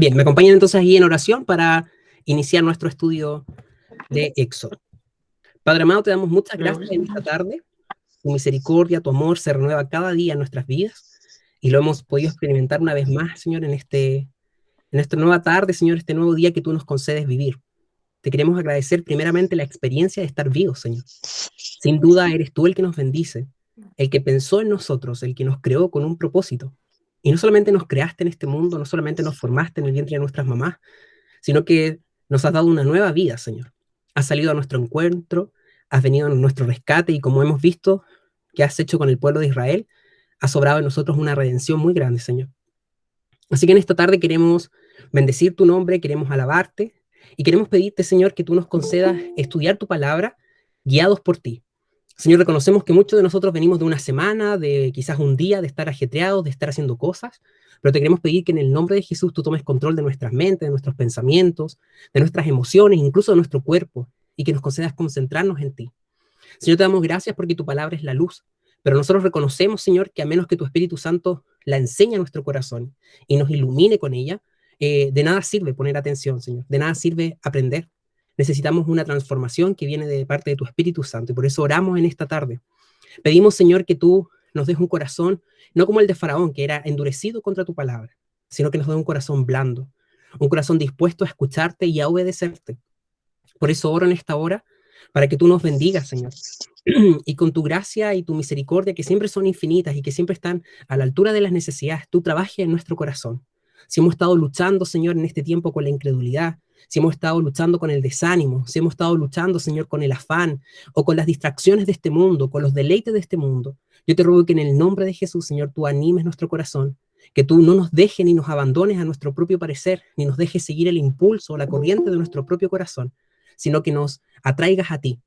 Bien, me acompañan entonces ahí en oración para iniciar nuestro estudio de Éxodo. Padre amado, te damos muchas gracias en esta tarde. Tu misericordia, tu amor se renueva cada día en nuestras vidas y lo hemos podido experimentar una vez más, Señor, en esta nueva tarde, Señor, este nuevo día que tú nos concedes vivir. Te queremos agradecer primeramente la experiencia de estar vivos, Señor. Sin duda eres tú el que nos bendice, el que pensó en nosotros, el que nos creó con un propósito. Y no solamente nos creaste en este mundo, no solamente nos formaste en el vientre de nuestras mamás, sino que nos has dado una nueva vida, Señor. Has salido a nuestro encuentro, has venido a nuestro rescate y como hemos visto que has hecho con el pueblo de Israel, has obrado en nosotros una redención muy grande, Señor. Así que en esta tarde queremos bendecir tu nombre, queremos alabarte y queremos pedirte, Señor, que tú nos concedas estudiar tu palabra guiados por ti. Señor, reconocemos que muchos de nosotros venimos de una semana, de quizás un día, de estar ajetreados, de estar haciendo cosas, pero te queremos pedir que en el nombre de Jesús tú tomes control de nuestras mentes, de nuestros pensamientos, de nuestras emociones, incluso de nuestro cuerpo, y que nos concedas concentrarnos en ti. Señor, te damos gracias porque tu palabra es la luz, pero nosotros reconocemos, Señor, que a menos que tu Espíritu Santo la enseñe a nuestro corazón y nos ilumine con ella, de nada sirve poner atención, Señor, de nada sirve aprender. Necesitamos una transformación que viene de parte de tu Espíritu Santo y por eso oramos en esta tarde. Pedimos, Señor, que tú nos des un corazón, no como el de Faraón, que era endurecido contra tu palabra, sino que nos des un corazón blando, un corazón dispuesto a escucharte y a obedecerte. Por eso oro en esta hora, para que tú nos bendigas, Señor. Y con tu gracia y tu misericordia, que siempre son infinitas y que siempre están a la altura de las necesidades, tú trabajes en nuestro corazón. Si hemos estado luchando, Señor, en este tiempo con la incredulidad, si hemos estado luchando con el desánimo, si hemos estado luchando, Señor, con el afán o con las distracciones de este mundo, con los deleites de este mundo, yo te ruego que en el nombre de Jesús, Señor, tú animes nuestro corazón, que tú no nos dejes ni nos abandones a nuestro propio parecer, ni nos dejes seguir el impulso o la corriente de nuestro propio corazón, sino que nos atraigas a ti.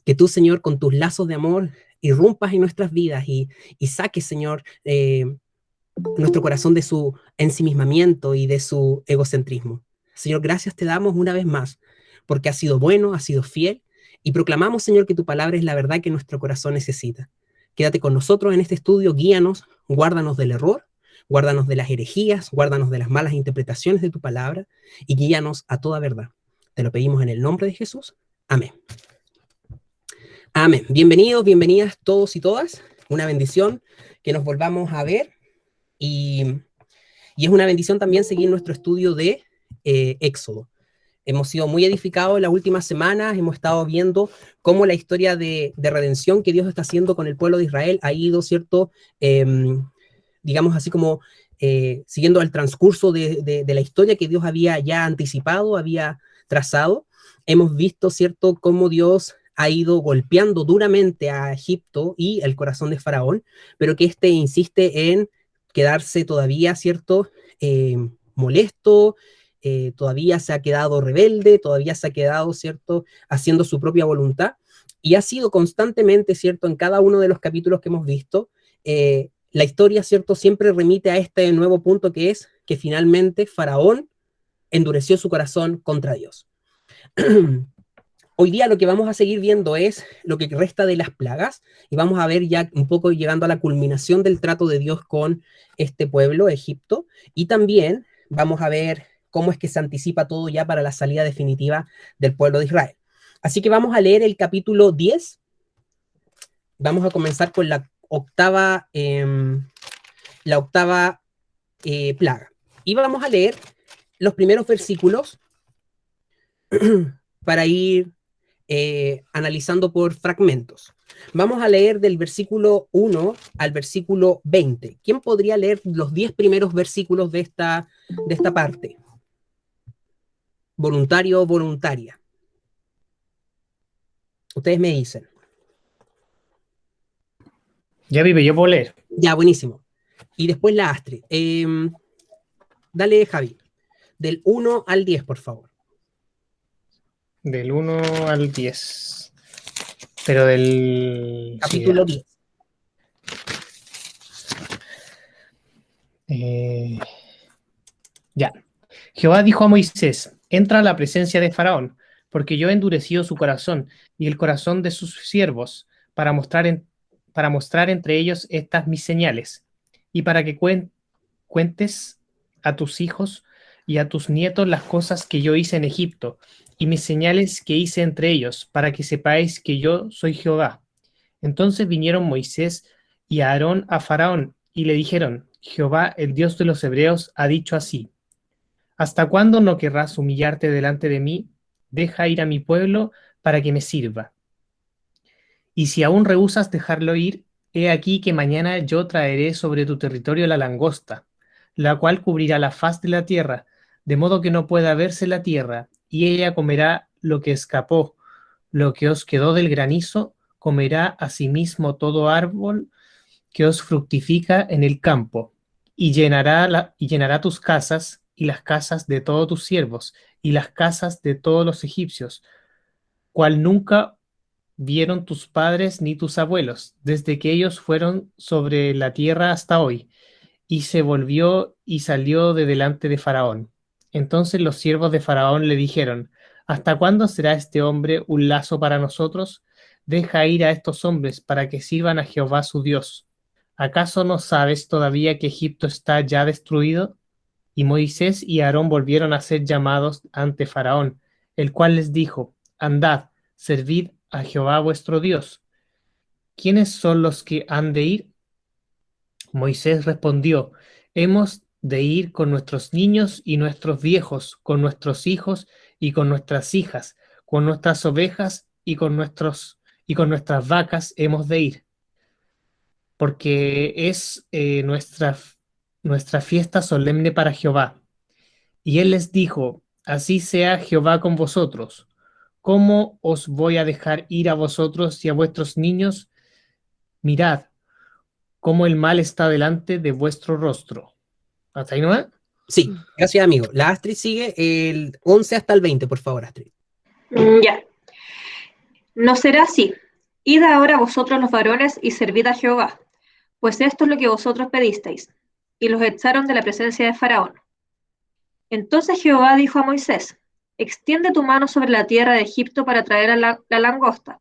Que tú, Señor, con tus lazos de amor, irrumpas en nuestras vidas y saques, Señor, nuestro corazón de su ensimismamiento y de su egocentrismo. Señor, gracias te damos una vez más, porque has sido bueno, has sido fiel, y proclamamos, Señor, que tu palabra es la verdad que nuestro corazón necesita. Quédate con nosotros en este estudio, guíanos, guárdanos del error, guárdanos de las herejías, guárdanos de las malas interpretaciones de tu palabra, y guíanos a toda verdad. Te lo pedimos en el nombre de Jesús. Amén. Amén. Bienvenidos, bienvenidas todos y todas. Una bendición que nos volvamos a ver. Y es una bendición también seguir nuestro estudio de Éxodo. Hemos sido muy edificados en las últimas semanas, hemos estado viendo cómo la historia de redención que Dios está haciendo con el pueblo de Israel ha ido, ¿cierto? Digamos así como siguiendo el transcurso de la historia que Dios había ya anticipado, había trazado. Hemos visto, ¿cierto?, cómo Dios ha ido golpeando duramente a Egipto y el corazón de Faraón, pero que éste insiste en quedarse todavía, ¿cierto?, molesto, todavía se ha quedado rebelde, todavía se ha quedado, ¿cierto?, haciendo su propia voluntad, y ha sido constantemente, ¿cierto?, en cada uno de los capítulos que hemos visto, la historia, ¿cierto?, siempre remite a este nuevo punto que es que finalmente Faraón endureció su corazón contra Dios. Hoy día lo que vamos a seguir viendo es lo que resta de las plagas y vamos a ver ya un poco llegando a la culminación del trato de Dios con este pueblo, Egipto, y también vamos a ver cómo es que se anticipa todo ya para la salida definitiva del pueblo de Israel. Así que vamos a leer el capítulo 10. Vamos a comenzar con la octava plaga. Y vamos a leer los primeros versículos para ir analizando por fragmentos. Vamos a leer del versículo 1 al versículo 20. ¿Quién podría leer los 10 primeros versículos de esta parte? Voluntario o voluntaria. Ustedes me dicen. Ya, Vive, yo puedo leer. Ya, buenísimo. Y después la Astrid. Dale, Javi. Del 1 al 10, por favor. Del 1 al 10. Pero del... Capítulo 10. Ya. Jehová dijo a Moisés: entra a la presencia de Faraón, porque yo he endurecido su corazón y el corazón de sus siervos, para mostrar entre ellos estas mis señales, y para que cuentes a tus hijos y a tus nietos las cosas que yo hice en Egipto, y mis señales que hice entre ellos, para que sepáis que yo soy Jehová. Entonces vinieron Moisés y Aarón a Faraón, y le dijeron, Jehová, el Dios de los hebreos, ha dicho así, ¿hasta cuándo no querrás humillarte delante de mí? Deja ir a mi pueblo para que me sirva. Y si aún rehusas dejarlo ir, he aquí que mañana yo traeré sobre tu territorio la langosta, la cual cubrirá la faz de la tierra, de modo que no pueda verse la tierra, y ella comerá lo que escapó, lo que os quedó del granizo, comerá asimismo todo árbol que os fructifica en el campo, y llenará tus casas, y las casas de todos tus siervos, y las casas de todos los egipcios, cual nunca vieron tus padres ni tus abuelos, desde que ellos fueron sobre la tierra hasta hoy. Y se volvió y salió de delante de Faraón. Entonces los siervos de Faraón le dijeron, ¿hasta cuándo será este hombre un lazo para nosotros? Deja ir a estos hombres para que sirvan a Jehová su Dios. ¿Acaso no sabes todavía que Egipto está ya destruido? Y Moisés y Aarón volvieron a ser llamados ante Faraón, el cual les dijo, andad, servid a Jehová vuestro Dios. ¿Quiénes son los que han de ir? Moisés respondió, hemos de ir con nuestros niños y nuestros viejos, con nuestros hijos y con nuestras hijas, con nuestras ovejas y con nuestras vacas hemos de ir, porque es nuestra fiesta solemne para Jehová. Y él les dijo, así sea Jehová con vosotros. ¿Cómo os voy a dejar ir a vosotros y a vuestros niños? Mirad cómo el mal está delante de vuestro rostro. ¿Hasta ahí nomás? Sí, gracias, amigo. La Astrid sigue el 11 hasta el 20, por favor, Astrid. Ya. No será así. Id ahora vosotros los varones y servid a Jehová, pues esto es lo que vosotros pedisteis. Y los echaron de la presencia de Faraón. Entonces Jehová dijo a Moisés, extiende tu mano sobre la tierra de Egipto para traer a la langosta,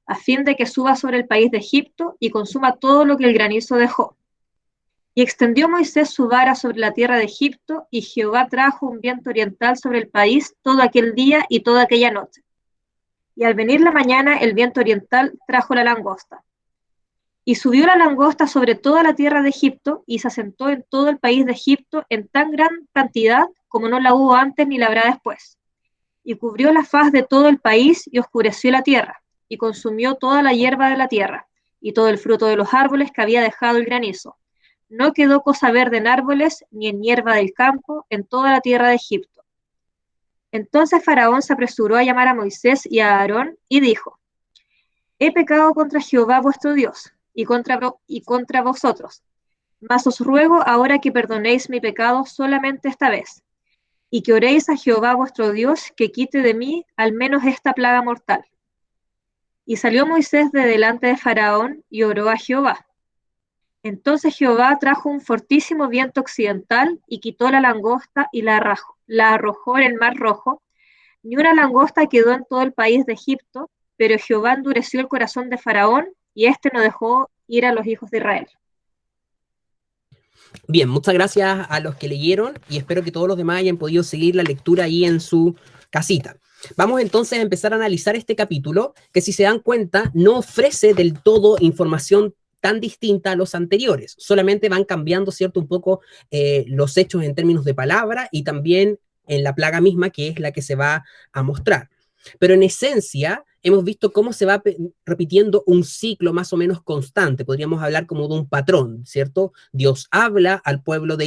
a fin de que suba sobre el país de Egipto y consuma todo lo que el granizo dejó. Y extendió Moisés su vara sobre la tierra de Egipto, y Jehová trajo un viento oriental sobre el país todo aquel día y toda aquella noche. Y al venir la mañana, el viento oriental trajo la langosta. Y subió la langosta sobre toda la tierra de Egipto, y se asentó en todo el país de Egipto en tan gran cantidad como no la hubo antes ni la habrá después. Y cubrió la faz de todo el país, y oscureció la tierra, y consumió toda la hierba de la tierra, y todo el fruto de los árboles que había dejado el granizo. No quedó cosa verde en árboles, ni en hierba del campo, en toda la tierra de Egipto. Entonces Faraón se apresuró a llamar a Moisés y a Aarón, y dijo, he pecado contra Jehová vuestro Dios, y contra vosotros. Mas os ruego ahora que perdonéis mi pecado solamente esta vez, y que oréis a Jehová vuestro Dios, que quite de mí al menos esta plaga mortal. Y salió Moisés de delante de Faraón, y oró a Jehová. Entonces Jehová trajo un fortísimo viento occidental, y quitó la langosta, y la arrojó en el mar Rojo. Ni una langosta quedó en todo el país de Egipto, pero Jehová endureció el corazón de Faraón, y éste no dejó ir a los hijos de Israel. Bien, muchas gracias a los que leyeron y espero que todos los demás hayan podido seguir la lectura ahí en su casita. Vamos entonces a empezar a analizar este capítulo, que si se dan cuenta no ofrece del todo información tan distinta a los anteriores, solamente van cambiando, ¿cierto?, un poco los hechos en términos de palabra y también en la plaga misma, que es la que se va a mostrar. Pero en esencia, hemos visto cómo se va repitiendo un ciclo más o menos constante. Podríamos hablar como de un patrón, ¿cierto? Dios habla al pueblo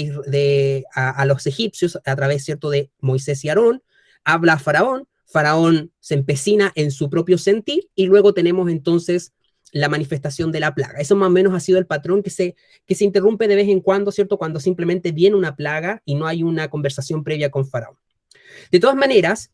a los egipcios a través, ¿cierto?, de Moisés y Aarón, habla a Faraón, Faraón se empecina en su propio sentir y luego tenemos entonces la manifestación de la plaga. Eso más o menos ha sido el patrón que se interrumpe de vez en cuando, ¿cierto?, cuando simplemente viene una plaga y no hay una conversación previa con Faraón. De todas maneras,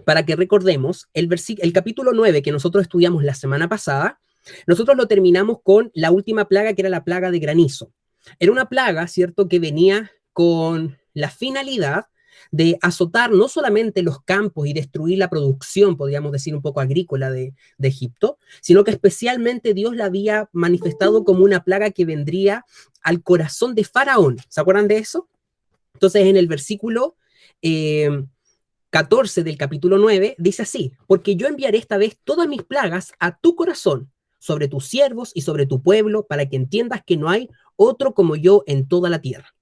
para que recordemos, el capítulo 9 que nosotros estudiamos la semana pasada, nosotros lo terminamos con la última plaga, que era la plaga de granizo. Era una plaga, ¿cierto?, que venía con la finalidad de azotar no solamente los campos y destruir la producción, podríamos decir un poco agrícola de Egipto, sino que especialmente Dios la había manifestado como una plaga que vendría al corazón de Faraón. ¿Se acuerdan de eso? Entonces, en el versículo 14 del capítulo 9, dice así: porque yo enviaré esta vez todas mis plagas a tu corazón, sobre tus siervos y sobre tu pueblo, para que entiendas que no hay otro como yo en toda la tierra.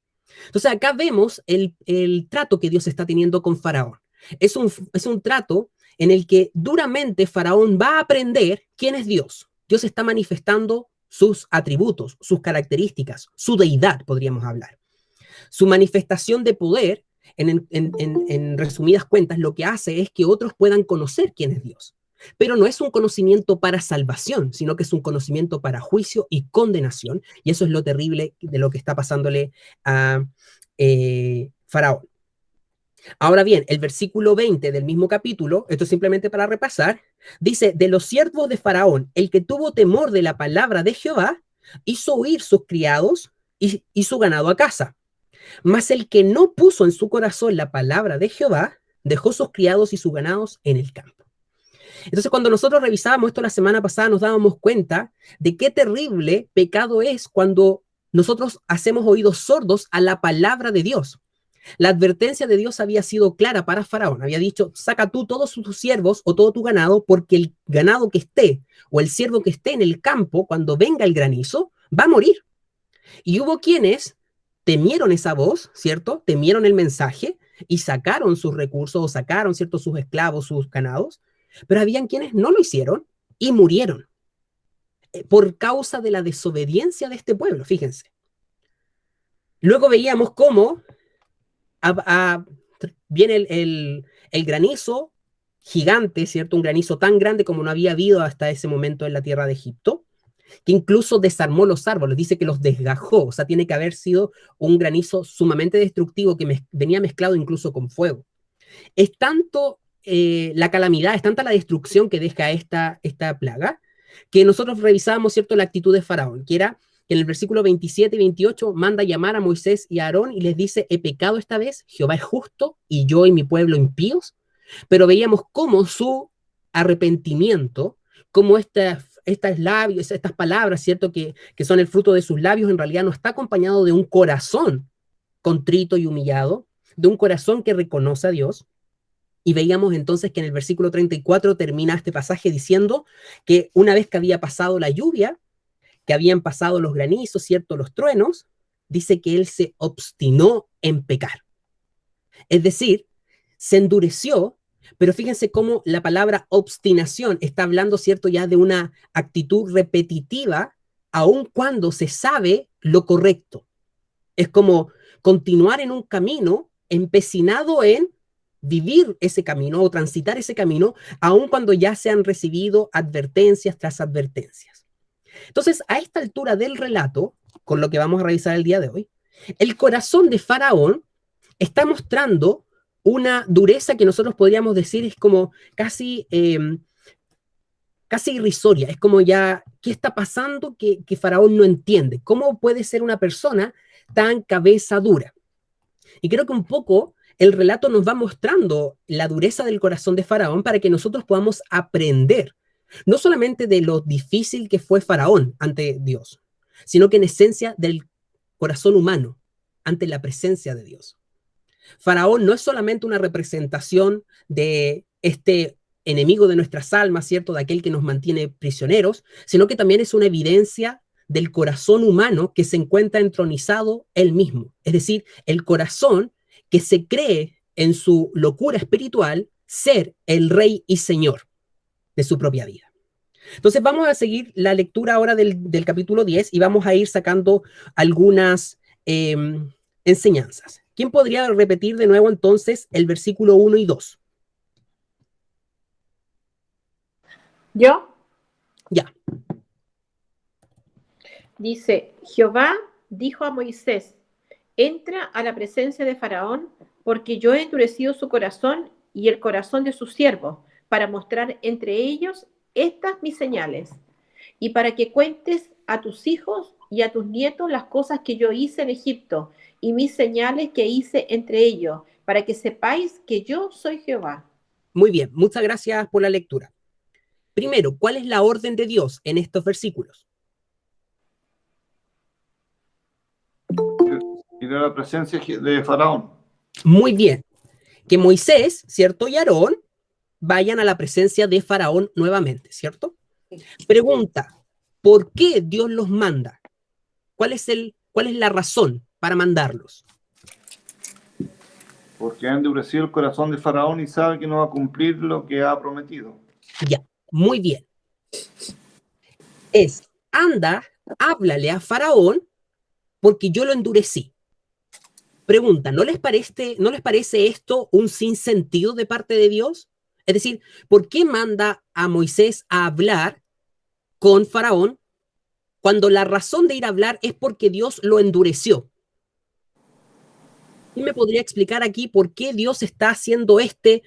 Entonces acá vemos el trato que Dios está teniendo con Faraón. Es un trato en el que duramente Faraón va a aprender quién es Dios. Dios está manifestando sus atributos, sus características, su deidad, podríamos hablar. Su manifestación de poder, en resumidas cuentas, lo que hace es que otros puedan conocer quién es Dios. Pero no es un conocimiento para salvación, sino que es un conocimiento para juicio y condenación. Y eso es lo terrible de lo que está pasándole a Faraón. Ahora bien, el versículo 20 del mismo capítulo, esto es simplemente para repasar, dice: de los siervos de Faraón, el que tuvo temor de la palabra de Jehová, hizo huir sus criados y su ganado a casa. Mas el que no puso en su corazón la palabra de Jehová, dejó sus criados y sus ganados en el campo. Entonces, cuando nosotros revisábamos esto la semana pasada, nos dábamos cuenta de qué terrible pecado es cuando nosotros hacemos oídos sordos a la palabra de Dios. La advertencia de Dios había sido clara para Faraón. Había dicho: saca tú todos tus siervos o todo tu ganado, porque el ganado que esté o el siervo que esté en el campo, cuando venga el granizo, va a morir. Y hubo quienes temieron esa voz, ¿cierto? Temieron el mensaje y sacaron sus recursos o sacaron, ¿cierto?, sus esclavos, sus ganados. Pero habían quienes no lo hicieron y murieron por causa de la desobediencia de este pueblo, fíjense. Luego veíamos cómo viene el granizo gigante, ¿cierto? Un granizo tan grande como no había habido hasta ese momento en la tierra de Egipto, que incluso desarmó los árboles, dice que los desgajó. O sea, tiene que haber sido un granizo sumamente destructivo que venía mezclado incluso con fuego. Es tanto la calamidad, es tanta la destrucción que deja esta plaga, que nosotros revisábamos, ¿cierto?, la actitud de Faraón, que era que en el versículo 27 y 28 manda llamar a Moisés y a Aarón y les dice: he pecado esta vez, Jehová es justo y yo y mi pueblo impíos. Pero veíamos cómo su arrepentimiento, cómo estas labios, estas palabras, ¿cierto?, que son el fruto de sus labios, en realidad no está acompañado de un corazón contrito y humillado, de un corazón que reconoce a Dios. Y veíamos entonces que en el versículo 34 termina este pasaje diciendo que una vez que había pasado la lluvia, que habían pasado los granizos, ¿cierto?, los truenos, dice que él se obstinó en pecar. Es decir, se endureció, pero fíjense cómo la palabra obstinación está hablando, ¿cierto?, ya de una actitud repetitiva, aun cuando se sabe lo correcto. Es como continuar en un camino empecinado en vivir ese camino o transitar ese camino, aun cuando ya se han recibido advertencias tras advertencias. Entonces, a esta altura del relato, con lo que vamos a revisar el día de hoy, el corazón de Faraón está mostrando una dureza que nosotros podríamos decir es como casi irrisoria. Es como ya, ¿qué está pasando que Faraón no entiende? ¿Cómo puede ser una persona tan cabeza dura? Y creo que un poco el relato nos va mostrando la dureza del corazón de Faraón para que nosotros podamos aprender, no solamente de lo difícil que fue Faraón ante Dios, sino que en esencia del corazón humano ante la presencia de Dios. Faraón no es solamente una representación de este enemigo de nuestras almas, ¿cierto?, de aquel que nos mantiene prisioneros, sino que también es una evidencia del corazón humano que se encuentra entronizado él mismo. Es decir, el corazón que se cree en su locura espiritual ser el rey y señor de su propia vida. Entonces vamos a seguir la lectura ahora del capítulo 10 y vamos a ir sacando algunas enseñanzas. ¿Quién podría repetir de nuevo entonces el versículo 1 y 2? ¿Yo? Ya. Dice: Jehová dijo a Moisés: entra a la presencia de Faraón, porque yo he endurecido su corazón y el corazón de sus siervos, para mostrar entre ellos estas mis señales, y para que cuentes a tus hijos y a tus nietos las cosas que yo hice en Egipto, y mis señales que hice entre ellos, para que sepáis que yo soy Jehová. Muy bien, muchas gracias por la lectura. Primero, ¿cuál es la orden de Dios en estos versículos? Ir a la presencia de Faraón. Muy bien. que Moisés, ¿cierto? Y Aarón vayan a la presencia de Faraón nuevamente, ¿cierto? Pregunta, ¿por qué Dios los manda? ¿Cuál es la razón para mandarlos? Porque ha endurecido el corazón de Faraón y sabe que no va a cumplir lo que ha prometido. Ya, muy bien. Anda, háblale a Faraón porque yo lo endurecí. Pregunta, ¿no les parece esto un sinsentido de parte de Dios? Es decir, ¿por qué manda a Moisés a hablar con Faraón cuando la razón de ir a hablar es porque Dios lo endureció? ¿Quién me podría explicar aquí por qué Dios está haciendo este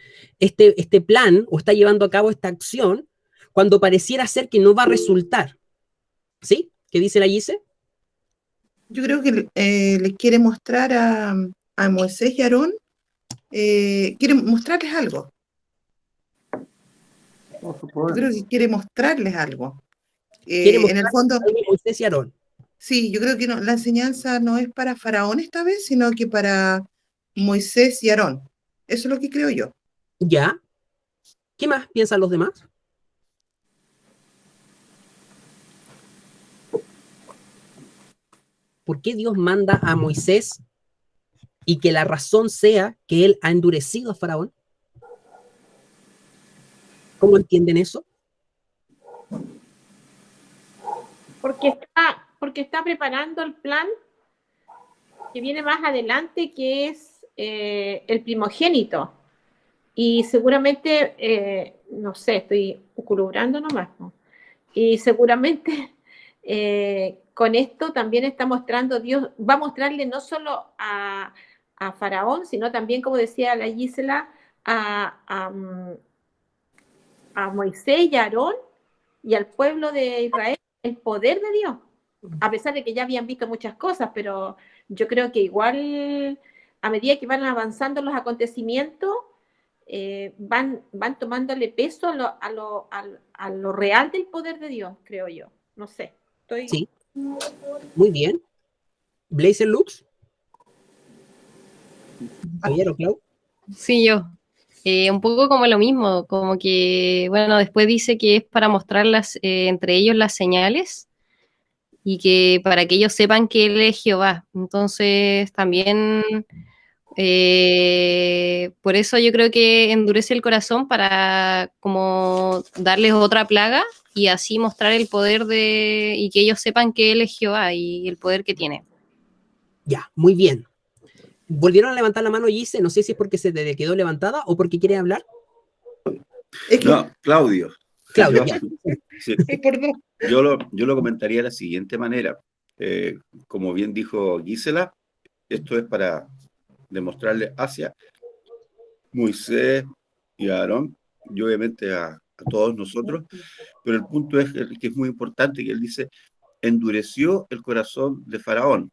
plan o está llevando a cabo esta acción cuando pareciera ser que no va a resultar? ¿Sí? ¿Qué dice la Gise? Yo creo que le quiere mostrar a Moisés y Aarón, quiere mostrarles algo. Yo creo que quiere mostrarles algo. En el fondo, Moisés y Aarón. Sí, yo creo que la enseñanza no es para Faraón esta vez, sino que para Moisés y Aarón. Eso es lo que creo yo. ¿Ya? ¿Qué más piensan los demás? ¿Por qué Dios manda a Moisés y que la razón sea que él ha endurecido a Faraón? ¿Cómo entienden eso? Porque está preparando el plan que viene más adelante, que es el primogénito. Y seguramente, no sé, estoy culubrando nomás, ¿no? Y seguramente con esto también está mostrando Dios, va a mostrarle no solo a Faraón, sino también, como decía la Gisela, a Moisés y a Aarón y al pueblo de Israel el poder de Dios, a pesar de que ya habían visto muchas cosas, pero yo creo que igual a medida que van avanzando los acontecimientos, van tomándole peso a lo real del poder de Dios, creo yo. No sé. Sí, muy bien. ¿Blazer Lux? ¿Javier o Clau? Sí, yo. Un poco como lo mismo, como que, bueno, después dice que es para mostrar entre ellos las señales y que para que ellos sepan que Él es Jehová. Entonces, también, por eso yo creo que endurece el corazón para como darles otra plaga y así mostrar el poder y que ellos sepan que Él es Jehová y el poder que tiene. Ya, muy bien. ¿Volvieron a levantar la mano, Gise? No sé si es porque se te quedó levantada o porque quiere hablar. No, Claudio. Claudio, sí. Yo lo comentaría de la siguiente manera. Como bien dijo Gisela, esto es para demostrarle hacia Moisés y a Aarón, y obviamente a todos nosotros, pero el punto es que es muy importante, que él dice, endureció el corazón de Faraón.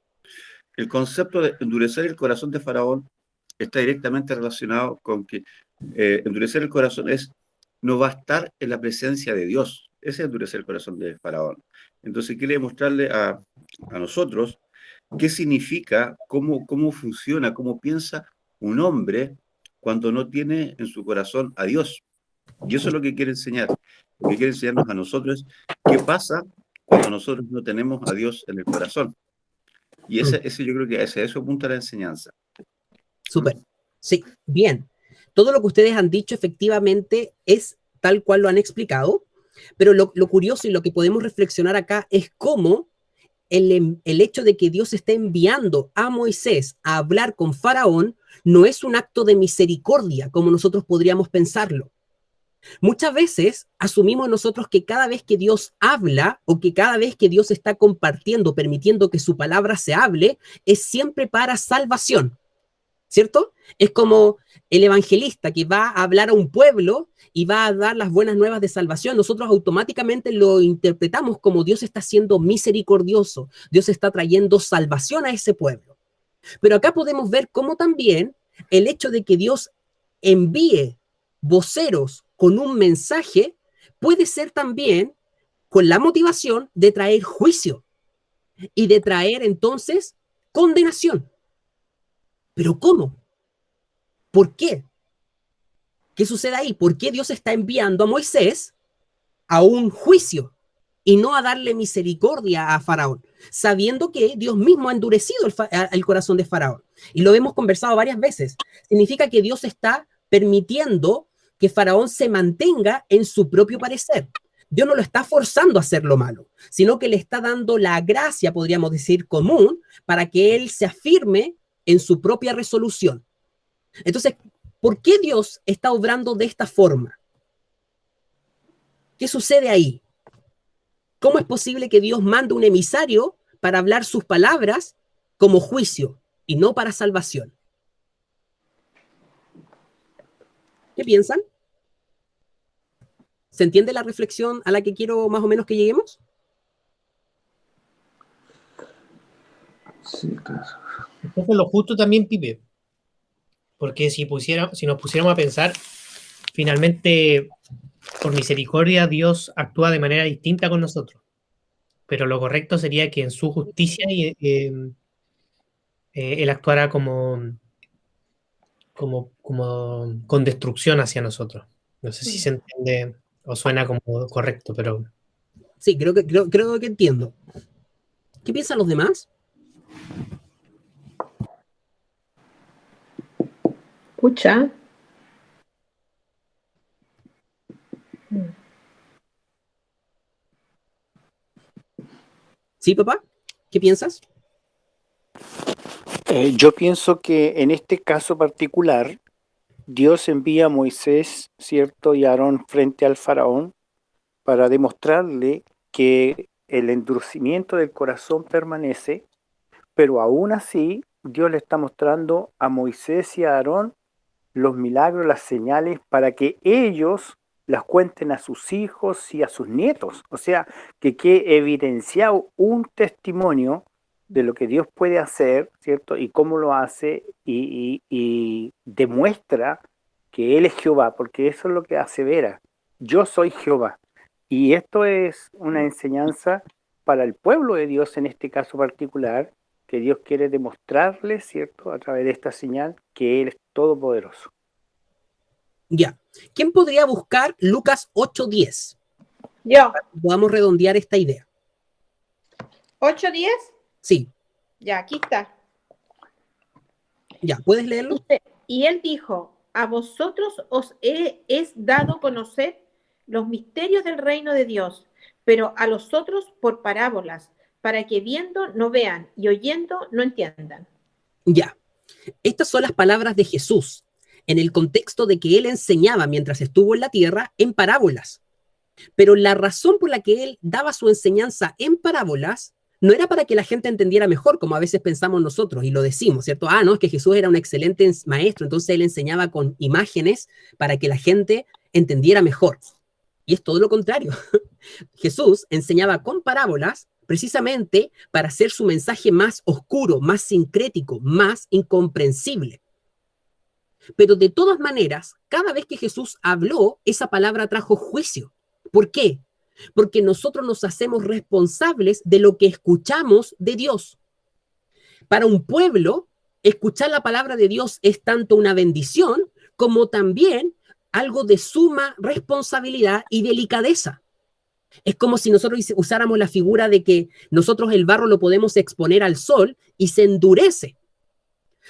El concepto de endurecer el corazón de Faraón está directamente relacionado con que endurecer el corazón es no va a estar en la presencia de Dios. Ese es endurecer el corazón de Faraón. Entonces quiere mostrarle a nosotros qué significa, cómo funciona, cómo piensa un hombre cuando no tiene en su corazón a Dios. Y eso es lo que quiere enseñar. Lo que quiere enseñarnos a nosotros es qué pasa cuando nosotros no tenemos a Dios en el corazón. Y ese yo creo que ese eso apunta a la enseñanza. Súper. Sí, bien. Todo lo que ustedes han dicho efectivamente es tal cual lo han explicado, pero lo curioso y lo que podemos reflexionar acá es cómo el hecho de que Dios esté enviando a Moisés a hablar con Faraón no es un acto de misericordia como nosotros podríamos pensarlo. Muchas veces asumimos nosotros que cada vez que Dios habla o que cada vez que Dios está compartiendo, permitiendo que su palabra se hable, es siempre para salvación, ¿cierto? Es como el evangelista que va a hablar a un pueblo y va a dar las buenas nuevas de salvación. Nosotros automáticamente lo interpretamos como Dios está siendo misericordioso, Dios está trayendo salvación a ese pueblo. Pero acá podemos ver cómo también el hecho de que Dios envíe voceros con un mensaje puede ser también con la motivación de traer juicio y de traer entonces condenación. ¿Pero cómo? ¿Por qué? ¿Qué sucede ahí? ¿Por qué Dios está enviando a Moisés a un juicio y no a darle misericordia a Faraón, sabiendo que Dios mismo ha endurecido el corazón de Faraón? Y lo hemos conversado varias veces. Significa que Dios está permitiendo que Faraón se mantenga en su propio parecer. Dios no lo está forzando a hacer lo malo, sino que le está dando la gracia, podríamos decir, común, para que él se afirme en su propia resolución. Entonces, ¿por qué Dios está obrando de esta forma? ¿Qué sucede ahí? ¿Cómo es posible que Dios mande un emisario para hablar sus palabras como juicio y no para salvación? ¿Qué piensan? ¿Se entiende la reflexión a la que quiero más o menos que lleguemos? Sí, claro. Eso es lo justo también, Pipe. Porque si nos pusiéramos a pensar, finalmente, por misericordia, Dios actúa de manera distinta con nosotros. Pero lo correcto sería que en su justicia Él actuara como con destrucción hacia nosotros. No sé si se entiende o suena como correcto, pero... Sí, creo que entiendo. ¿Qué piensan los demás? Pucha. ¿Sí, papá? ¿Qué piensas? Yo pienso que en este caso particular, Dios envía a Moisés, ¿cierto? Y a Aarón frente al faraón para demostrarle que el endurecimiento del corazón permanece, pero aún así Dios le está mostrando a Moisés y a Aarón los milagros, las señales, para que ellos las cuenten a sus hijos y a sus nietos. O sea, que quede evidenciado un testimonio de lo que Dios puede hacer, ¿cierto? Y cómo lo hace y demuestra que Él es Jehová, porque eso es lo que asevera. Yo soy Jehová. Y esto es una enseñanza para el pueblo de Dios en este caso particular, que Dios quiere demostrarles, ¿cierto? A través de esta señal, que Él es todopoderoso. Ya. ¿Quién podría buscar Lucas 8:10? Yo. Para que podamos redondear esta idea. ¿8:10? Sí. Ya, aquí está. Ya, ¿puedes leerlo? Y él dijo, a vosotros os es dado conocer los misterios del reino de Dios, pero a los otros por parábolas, para que viendo no vean y oyendo no entiendan. Ya. Estas son las palabras de Jesús, en el contexto de que él enseñaba mientras estuvo en la tierra en parábolas. Pero la razón por la que él daba su enseñanza en parábolas no era para que la gente entendiera mejor, como a veces pensamos nosotros y lo decimos, ¿cierto? No, es que Jesús era un excelente maestro, entonces él enseñaba con imágenes para que la gente entendiera mejor. Y es todo lo contrario. Jesús enseñaba con parábolas precisamente para hacer su mensaje más oscuro, más sincrético, más incomprensible. Pero de todas maneras, cada vez que Jesús habló, esa palabra trajo juicio. ¿Por qué? Porque nosotros nos hacemos responsables de lo que escuchamos de Dios. Para un pueblo, escuchar la palabra de Dios es tanto una bendición como también algo de suma responsabilidad y delicadeza. Es como si nosotros usáramos la figura de que nosotros el barro lo podemos exponer al sol y se endurece.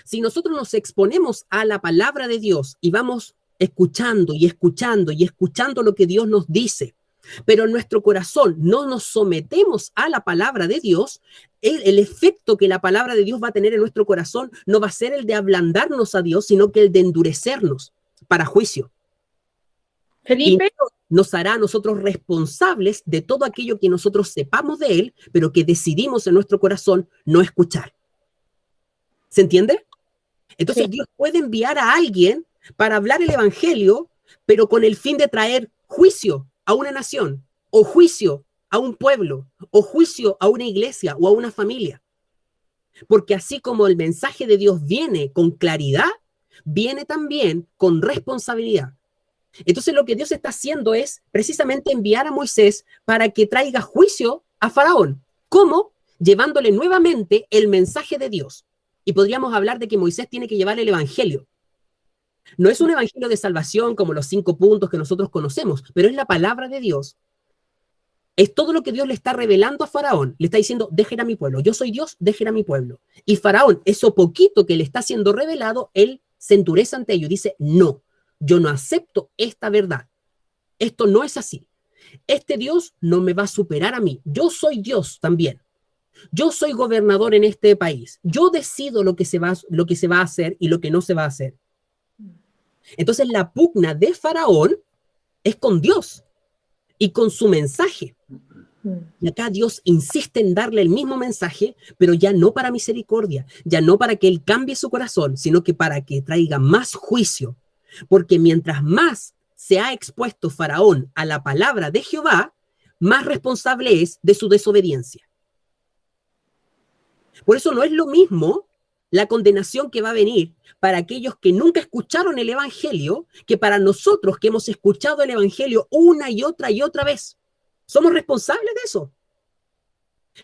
Si nosotros nos exponemos a la palabra de Dios y vamos escuchando y escuchando y escuchando lo que Dios nos dice, pero en nuestro corazón no nos sometemos a la palabra de Dios, el efecto que la palabra de Dios va a tener en nuestro corazón no va a ser el de ablandarnos a Dios, sino que el de endurecernos para juicio. Felipe. Y nos hará a nosotros responsables de todo aquello que nosotros sepamos de Él, pero que decidimos en nuestro corazón no escuchar. ¿Se entiende? Entonces sí. Dios puede enviar a alguien para hablar el evangelio, pero con el fin de traer juicio a una nación, o juicio a un pueblo, o juicio a una iglesia o a una familia. Porque así como el mensaje de Dios viene con claridad, viene también con responsabilidad. Entonces lo que Dios está haciendo es precisamente enviar a Moisés para que traiga juicio a Faraón. ¿Cómo? Llevándole nuevamente el mensaje de Dios. Y podríamos hablar de que Moisés tiene que llevar el evangelio. No es un evangelio de salvación como los 5 puntos que nosotros conocemos, pero es la palabra de Dios. Es todo lo que Dios le está revelando a Faraón. Le está diciendo, dejen a mi pueblo. Yo soy Dios, dejen a mi pueblo. Y Faraón, eso poquito que le está siendo revelado, él se endurece ante ello y dice, no, yo no acepto esta verdad. Esto no es así. Este Dios no me va a superar a mí. Yo soy Dios también. Yo soy gobernador en este país. Yo decido lo que se va a hacer y lo que no se va a hacer. Entonces la pugna de Faraón es con Dios y con su mensaje. Y acá Dios insiste en darle el mismo mensaje, pero ya no para misericordia, ya no para que él cambie su corazón, sino que para que traiga más juicio. Porque mientras más se ha expuesto Faraón a la palabra de Jehová, más responsable es de su desobediencia. Por eso no es lo mismo la condenación que va a venir para aquellos que nunca escucharon el evangelio que para nosotros que hemos escuchado el evangelio una y otra vez. Somos responsables de eso.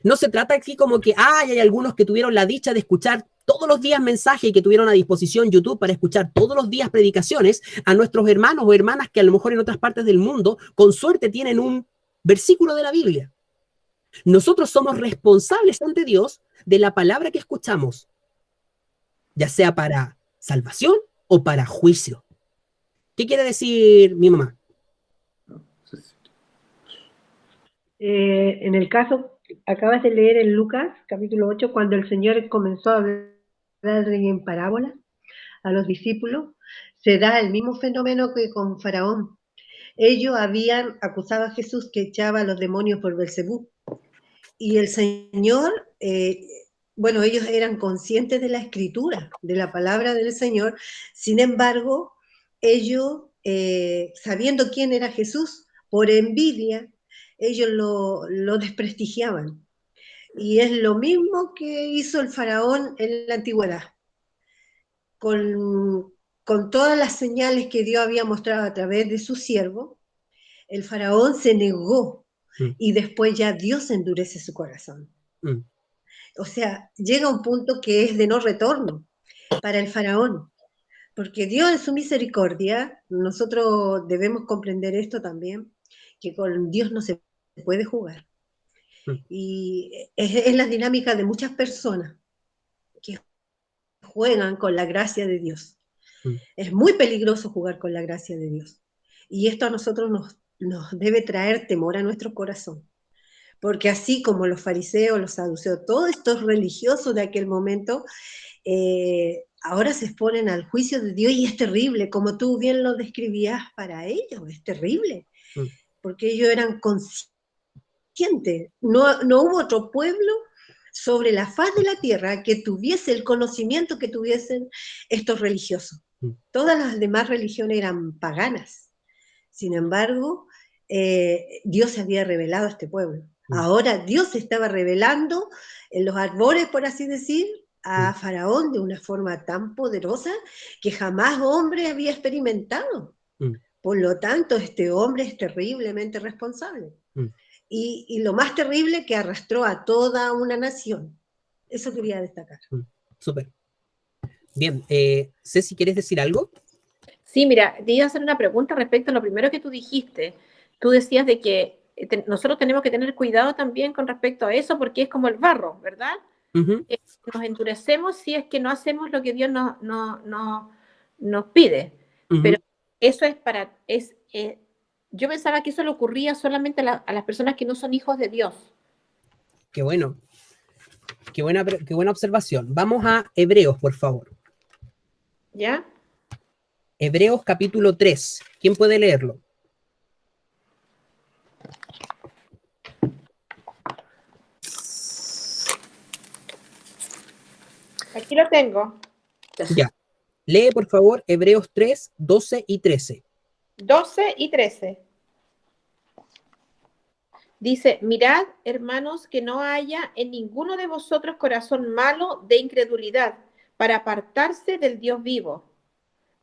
No se trata aquí como que hay algunos que tuvieron la dicha de escuchar todos los días mensajes y que tuvieron a disposición YouTube para escuchar todos los días predicaciones a nuestros hermanos o hermanas que a lo mejor en otras partes del mundo con suerte tienen un versículo de la Biblia. Nosotros somos responsables ante Dios de la palabra que escuchamos, ya sea para salvación o para juicio. ¿Qué quiere decir mi mamá? En el caso, acabas de leer en Lucas, capítulo 8, cuando el Señor comenzó a hablar en parábola a los discípulos, se da el mismo fenómeno que con Faraón. Ellos habían acusado a Jesús que echaba a los demonios por Belcebú. Y el Señor, bueno, ellos eran conscientes de la Escritura, de la palabra del Señor. Sin embargo, ellos, sabiendo quién era Jesús, por envidia, ellos lo desprestigiaban. Y es lo mismo que hizo el faraón en la antigüedad. Con todas las señales que Dios había mostrado a través de su siervo, el faraón se negó y después ya Dios endurece su corazón. O sea, llega un punto que es de no retorno para el faraón, porque Dios en su misericordia, nosotros debemos comprender esto también, que con Dios no se puede jugar. Y es la dinámica de muchas personas que juegan con la gracia de Dios. Es muy peligroso jugar con la gracia de Dios. Y esto a nosotros nos debe traer temor a nuestro corazón. Porque así como los fariseos, los saduceos, todos estos religiosos de aquel momento, ahora se exponen al juicio de Dios y es terrible, como tú bien lo describías para ellos, es terrible. Porque ellos eran conscientes. No hubo otro pueblo sobre la faz de la tierra que tuviese el conocimiento que tuviesen estos religiosos. Todas las demás religiones eran paganas. Sin embargo, Dios se había revelado a este pueblo. Ahora Dios se estaba revelando en los árboles, por así decir, a Faraón de una forma tan poderosa que jamás hombre había experimentado. Por lo tanto, este hombre es terriblemente responsable. Y lo más terrible, que arrastró a toda una nación. Eso quería destacar. Súper. Bien, Ceci, ¿quieres decir algo? Sí, mira, te iba a hacer una pregunta respecto a lo primero que tú dijiste. Tú decías de que nosotros tenemos que tener cuidado también con respecto a eso, porque es como el barro, ¿verdad? Nos endurecemos si es que no hacemos lo que Dios nos pide. Pero eso es para... yo pensaba que eso le ocurría solamente a las personas que no son hijos de Dios. Qué bueno. Qué buena observación. Vamos a Hebreos, por favor. ¿Ya? Hebreos capítulo 3. ¿Quién puede leerlo? Aquí lo tengo. Ya. Lee, por favor, Hebreos 3, 12 y 13. 12 y 13. Dice, mirad, hermanos, que no haya en ninguno de vosotros corazón malo de incredulidad para apartarse del Dios vivo.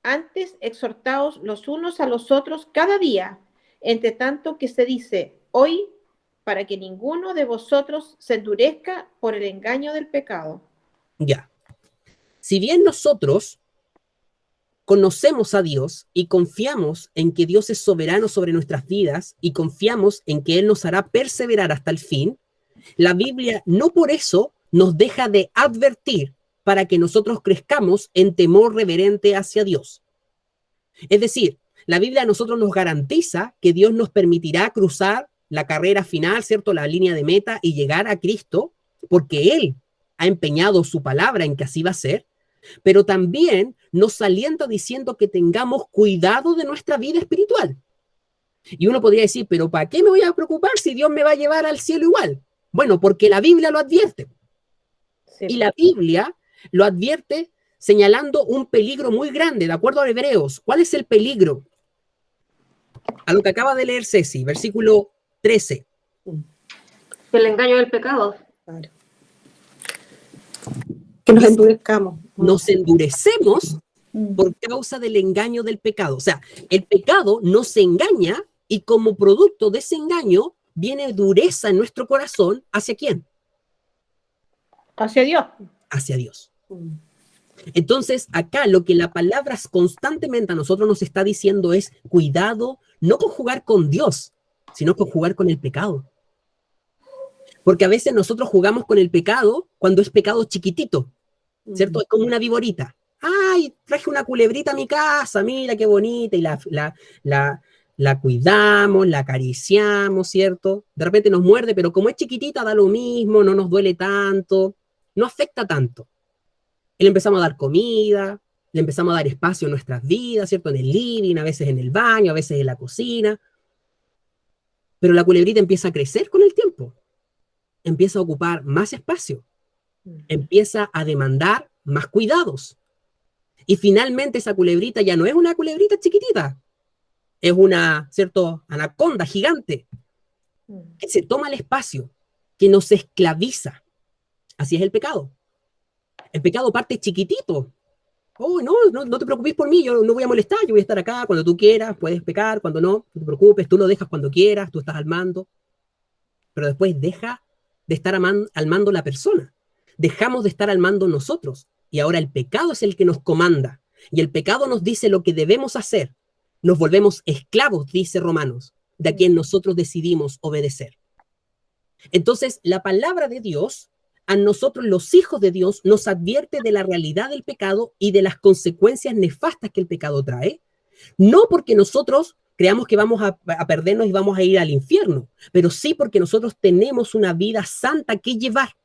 Antes, exhortaos los unos a los otros cada día, entre tanto que se dice hoy, para que ninguno de vosotros se endurezca por el engaño del pecado. Ya. Si bien nosotros conocemos a Dios y confiamos en que Dios es soberano sobre nuestras vidas y confiamos en que Él nos hará perseverar hasta el fin, la Biblia no por eso nos deja de advertir para que nosotros crezcamos en temor reverente hacia Dios. Es decir, la Biblia a nosotros nos garantiza que Dios nos permitirá cruzar la carrera final, ¿cierto? La línea de meta y llegar a Cristo, porque Él ha empeñado su palabra en que así va a ser, pero también nos alienta diciendo que tengamos cuidado de nuestra vida espiritual. Y uno podría decir, pero ¿para qué me voy a preocupar si Dios me va a llevar al cielo igual? Bueno, porque la Biblia lo advierte. Sí. Y la Biblia lo advierte señalando un peligro muy grande, de acuerdo a Hebreos. ¿Cuál es el peligro? A lo que acaba de leer Ceci, versículo 13. El engaño del pecado. Claro. Que nos endurezcamos. Nos endurecemos por causa del engaño del pecado. O sea, el pecado nos engaña y como producto de ese engaño viene dureza en nuestro corazón. ¿Hacia quién? Hacia Dios. Hacia Dios. Entonces, acá lo que la palabra constantemente a nosotros nos está diciendo es cuidado, no con jugar con Dios, sino con jugar con el pecado. Porque a veces nosotros jugamos con el pecado cuando es pecado chiquitito, ¿cierto? Es como una viborita. ¡Ay, traje una culebrita a mi casa! Mira qué bonita. Y la cuidamos, la acariciamos, ¿cierto? De repente nos muerde, pero como es chiquitita da lo mismo, no nos duele tanto, no afecta tanto. Y le empezamos a dar comida, le empezamos a dar espacio en nuestras vidas, ¿cierto? En el living, a veces en el baño, a veces en la cocina. Pero la culebrita empieza a crecer con el tiempo. Empieza a ocupar más espacio. Empieza a demandar más cuidados. Y finalmente esa culebrita ya no es una culebrita chiquitita. Es una, ¿cierto? Anaconda gigante. Que se toma el espacio, que nos esclaviza. Así es el pecado. El pecado parte chiquitito. Oh, no te preocupes por mí, yo no voy a molestar, yo voy a estar acá cuando tú quieras, puedes pecar, cuando no te preocupes, tú lo dejas cuando quieras, tú estás al mando. Pero después deja de estar al mando la persona. Dejamos de estar al mando nosotros. Y ahora el pecado es el que nos comanda. Y el pecado nos dice lo que debemos hacer. Nos volvemos esclavos, dice Romanos, de a quien nosotros decidimos obedecer. Entonces, la palabra de Dios a nosotros los hijos de Dios nos advierte de la realidad del pecado y de las consecuencias nefastas que el pecado trae, no porque nosotros creamos que vamos a perdernos y vamos a ir al infierno, pero sí porque nosotros tenemos una vida santa que llevar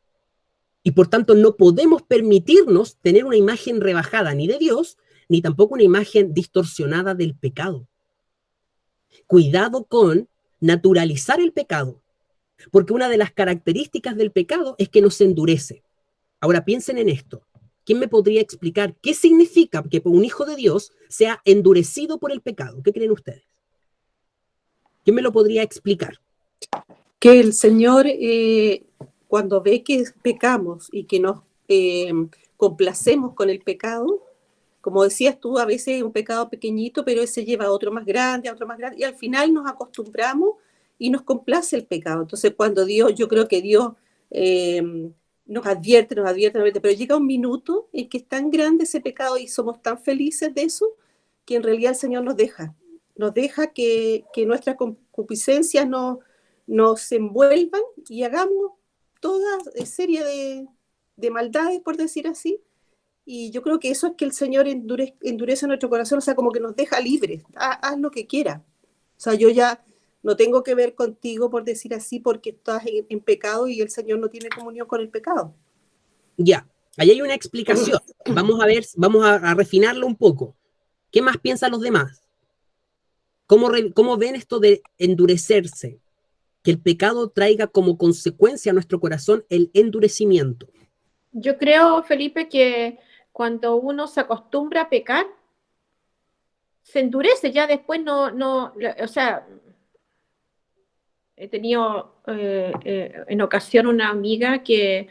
y por tanto no podemos permitirnos tener una imagen rebajada ni de Dios, ni tampoco una imagen distorsionada del pecado. Cuidado con naturalizar el pecado, porque una de las características del pecado es que nos endurece. Ahora piensen en esto. ¿Quién me podría explicar qué significa que un hijo de Dios sea endurecido por el pecado? ¿Qué creen ustedes? ¿Quién me lo podría explicar? Que el Señor, cuando ve que pecamos y que nos complacemos con el pecado, como decías tú, a veces es un pecado pequeñito, pero ese lleva a otro más grande, y al final nos acostumbramos y nos complace el pecado. Entonces, cuando Dios, yo creo que Dios nos advierte, pero llega un minuto en que es tan grande ese pecado y somos tan felices de eso, que en realidad el Señor nos deja que nuestras concupiscencias nos envuelvan y hagamos toda serie de maldades, por decir así. Y yo creo que eso es que el Señor endurece nuestro corazón, o sea, como que nos deja libres, haz lo que quieras. O sea, yo ya no tengo que ver contigo, por decir así, porque estás en pecado y el Señor no tiene comunión con el pecado. Ya, ahí hay una explicación. Vamos a refinarlo un poco. ¿Qué más piensan los demás? ¿Cómo ven esto de endurecerse? Que el pecado traiga como consecuencia a nuestro corazón el endurecimiento. Yo creo, Felipe, que cuando uno se acostumbra a pecar, se endurece, ya después o sea, he tenido en ocasión una amiga que,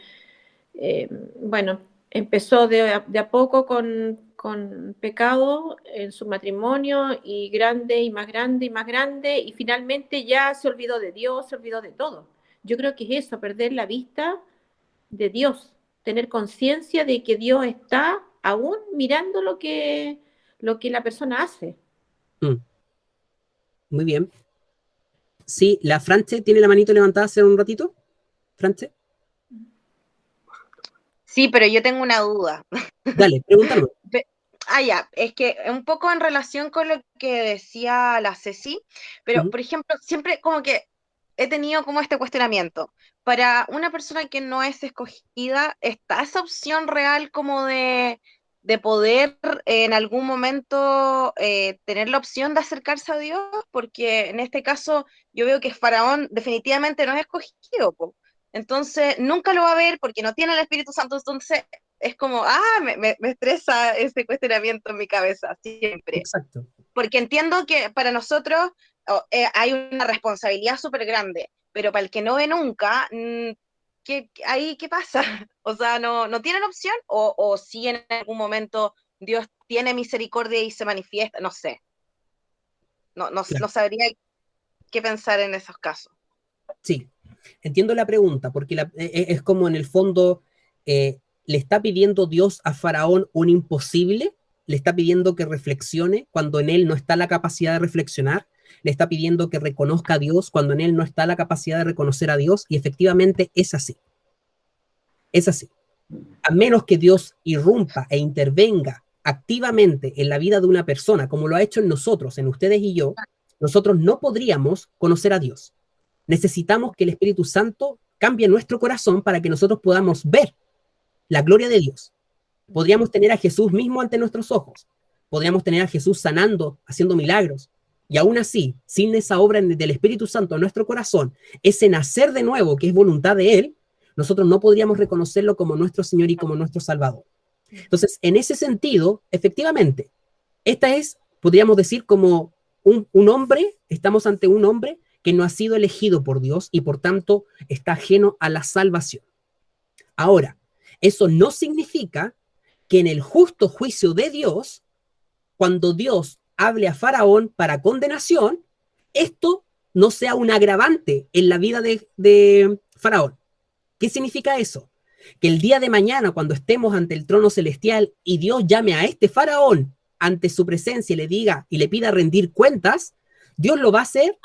bueno, empezó de a poco con pecado en su matrimonio y grande y más grande y más grande, y finalmente ya se olvidó de Dios, se olvidó de todo. Yo creo que es eso, perder la vista de Dios, tener conciencia de que Dios está aún mirando lo que lo que la persona hace. Muy bien. Sí, la Franche tiene la manito levantada hace un ratito. Franche. Sí, pero yo tengo una duda. Dale, pregúntalo. Ya, es que un poco en relación con lo que decía la Ceci, pero por ejemplo, siempre como que he tenido como este cuestionamiento. Para una persona que no es escogida, ¿está esa opción real como de poder en algún momento tener la opción de acercarse a Dios? Porque en este caso yo veo que Faraón definitivamente no es escogido, po. Entonces nunca lo va a ver porque no tiene el Espíritu Santo, entonces es como, me estresa ese cuestionamiento en mi cabeza siempre. Exacto. Porque entiendo que para nosotros hay una responsabilidad súper grande, pero para el que no ve nunca, ¿qué pasa? O sea, ¿no tienen opción? ¿O si en algún momento Dios tiene misericordia y se manifiesta? No sé. No sabría qué pensar en esos casos. Sí, entiendo la pregunta, porque es como en el fondo, ¿le está pidiendo Dios a Faraón un imposible? ¿Le está pidiendo que reflexione cuando en él no está la capacidad de reflexionar? ¿Le está pidiendo que reconozca a Dios cuando en él no está la capacidad de reconocer a Dios? Y efectivamente es así. Es así. A menos que Dios irrumpa e intervenga activamente en la vida de una persona, como lo ha hecho en nosotros, en ustedes y yo, nosotros no podríamos conocer a Dios. Necesitamos que el Espíritu Santo cambie nuestro corazón para que nosotros podamos ver la gloria de Dios. Podríamos tener a Jesús mismo ante nuestros ojos. Podríamos tener a Jesús sanando, haciendo milagros. Y aún así, sin esa obra del Espíritu Santo en nuestro corazón, ese nacer de nuevo que es voluntad de Él, nosotros no podríamos reconocerlo como nuestro Señor y como nuestro Salvador. Entonces, en ese sentido, efectivamente, esta es, podríamos decir, como un hombre, estamos ante un hombre que no ha sido elegido por Dios y por tanto está ajeno a la salvación. Ahora, eso no significa que en el justo juicio de Dios, cuando Dios hable a Faraón para condenación, esto no sea un agravante en la vida de Faraón. ¿Qué significa eso? Que el día de mañana, cuando estemos ante el trono celestial y Dios llame a este Faraón ante su presencia y le diga y le pida rendir cuentas, Dios lo va a hacer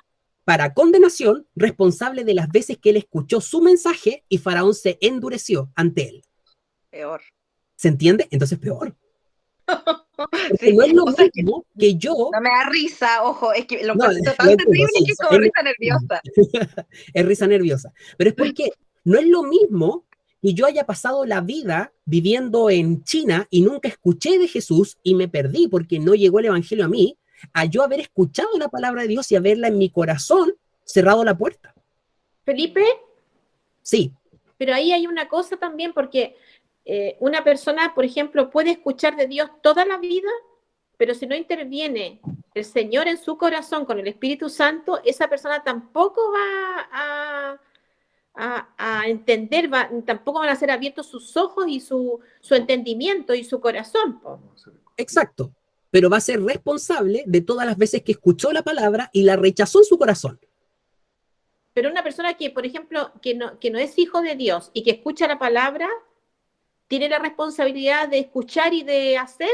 para condenación, responsable de las veces que él escuchó su mensaje y Faraón se endureció ante él. Peor. ¿Se entiende? Entonces peor. Sí, no es lo mismo que yo... No me da risa, ojo, es que lo encuentro tan terrible que es como risa nerviosa. Es risa nerviosa. Pero es porque no es lo mismo que yo haya pasado la vida viviendo en China y nunca escuché de Jesús y me perdí porque no llegó el evangelio a mí, a yo haber escuchado la palabra de Dios y haberla en mi corazón cerrado la puerta. Felipe. Sí. Pero ahí hay una cosa también, porque una persona, por ejemplo, puede escuchar de Dios toda la vida, pero si no interviene el Señor en su corazón con el Espíritu Santo, esa persona tampoco va a entender, tampoco van a ser abiertos sus ojos y su entendimiento y su corazón. Exacto. Pero va a ser responsable de todas las veces que escuchó la palabra y la rechazó en su corazón. Pero una persona que, por ejemplo, que no es hijo de Dios y que escucha la palabra, ¿tiene la responsabilidad de escuchar y de hacer?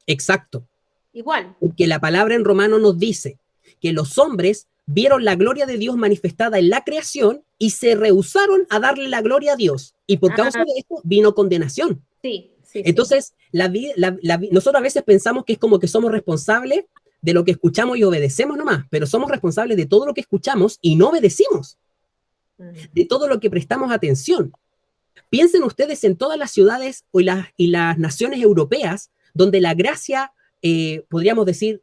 Exacto. Igual. Porque la palabra en Romano nos dice que los hombres vieron la gloria de Dios manifestada en la creación y se rehusaron a darle la gloria a Dios. Y por causa de esto vino condenación. Sí. Entonces, nosotros a veces pensamos que es como que somos responsables de lo que escuchamos y obedecemos nomás, pero somos responsables de todo lo que escuchamos y no obedecimos, de todo lo que prestamos atención. Piensen ustedes en todas las ciudades y las naciones europeas donde la gracia, podríamos decir,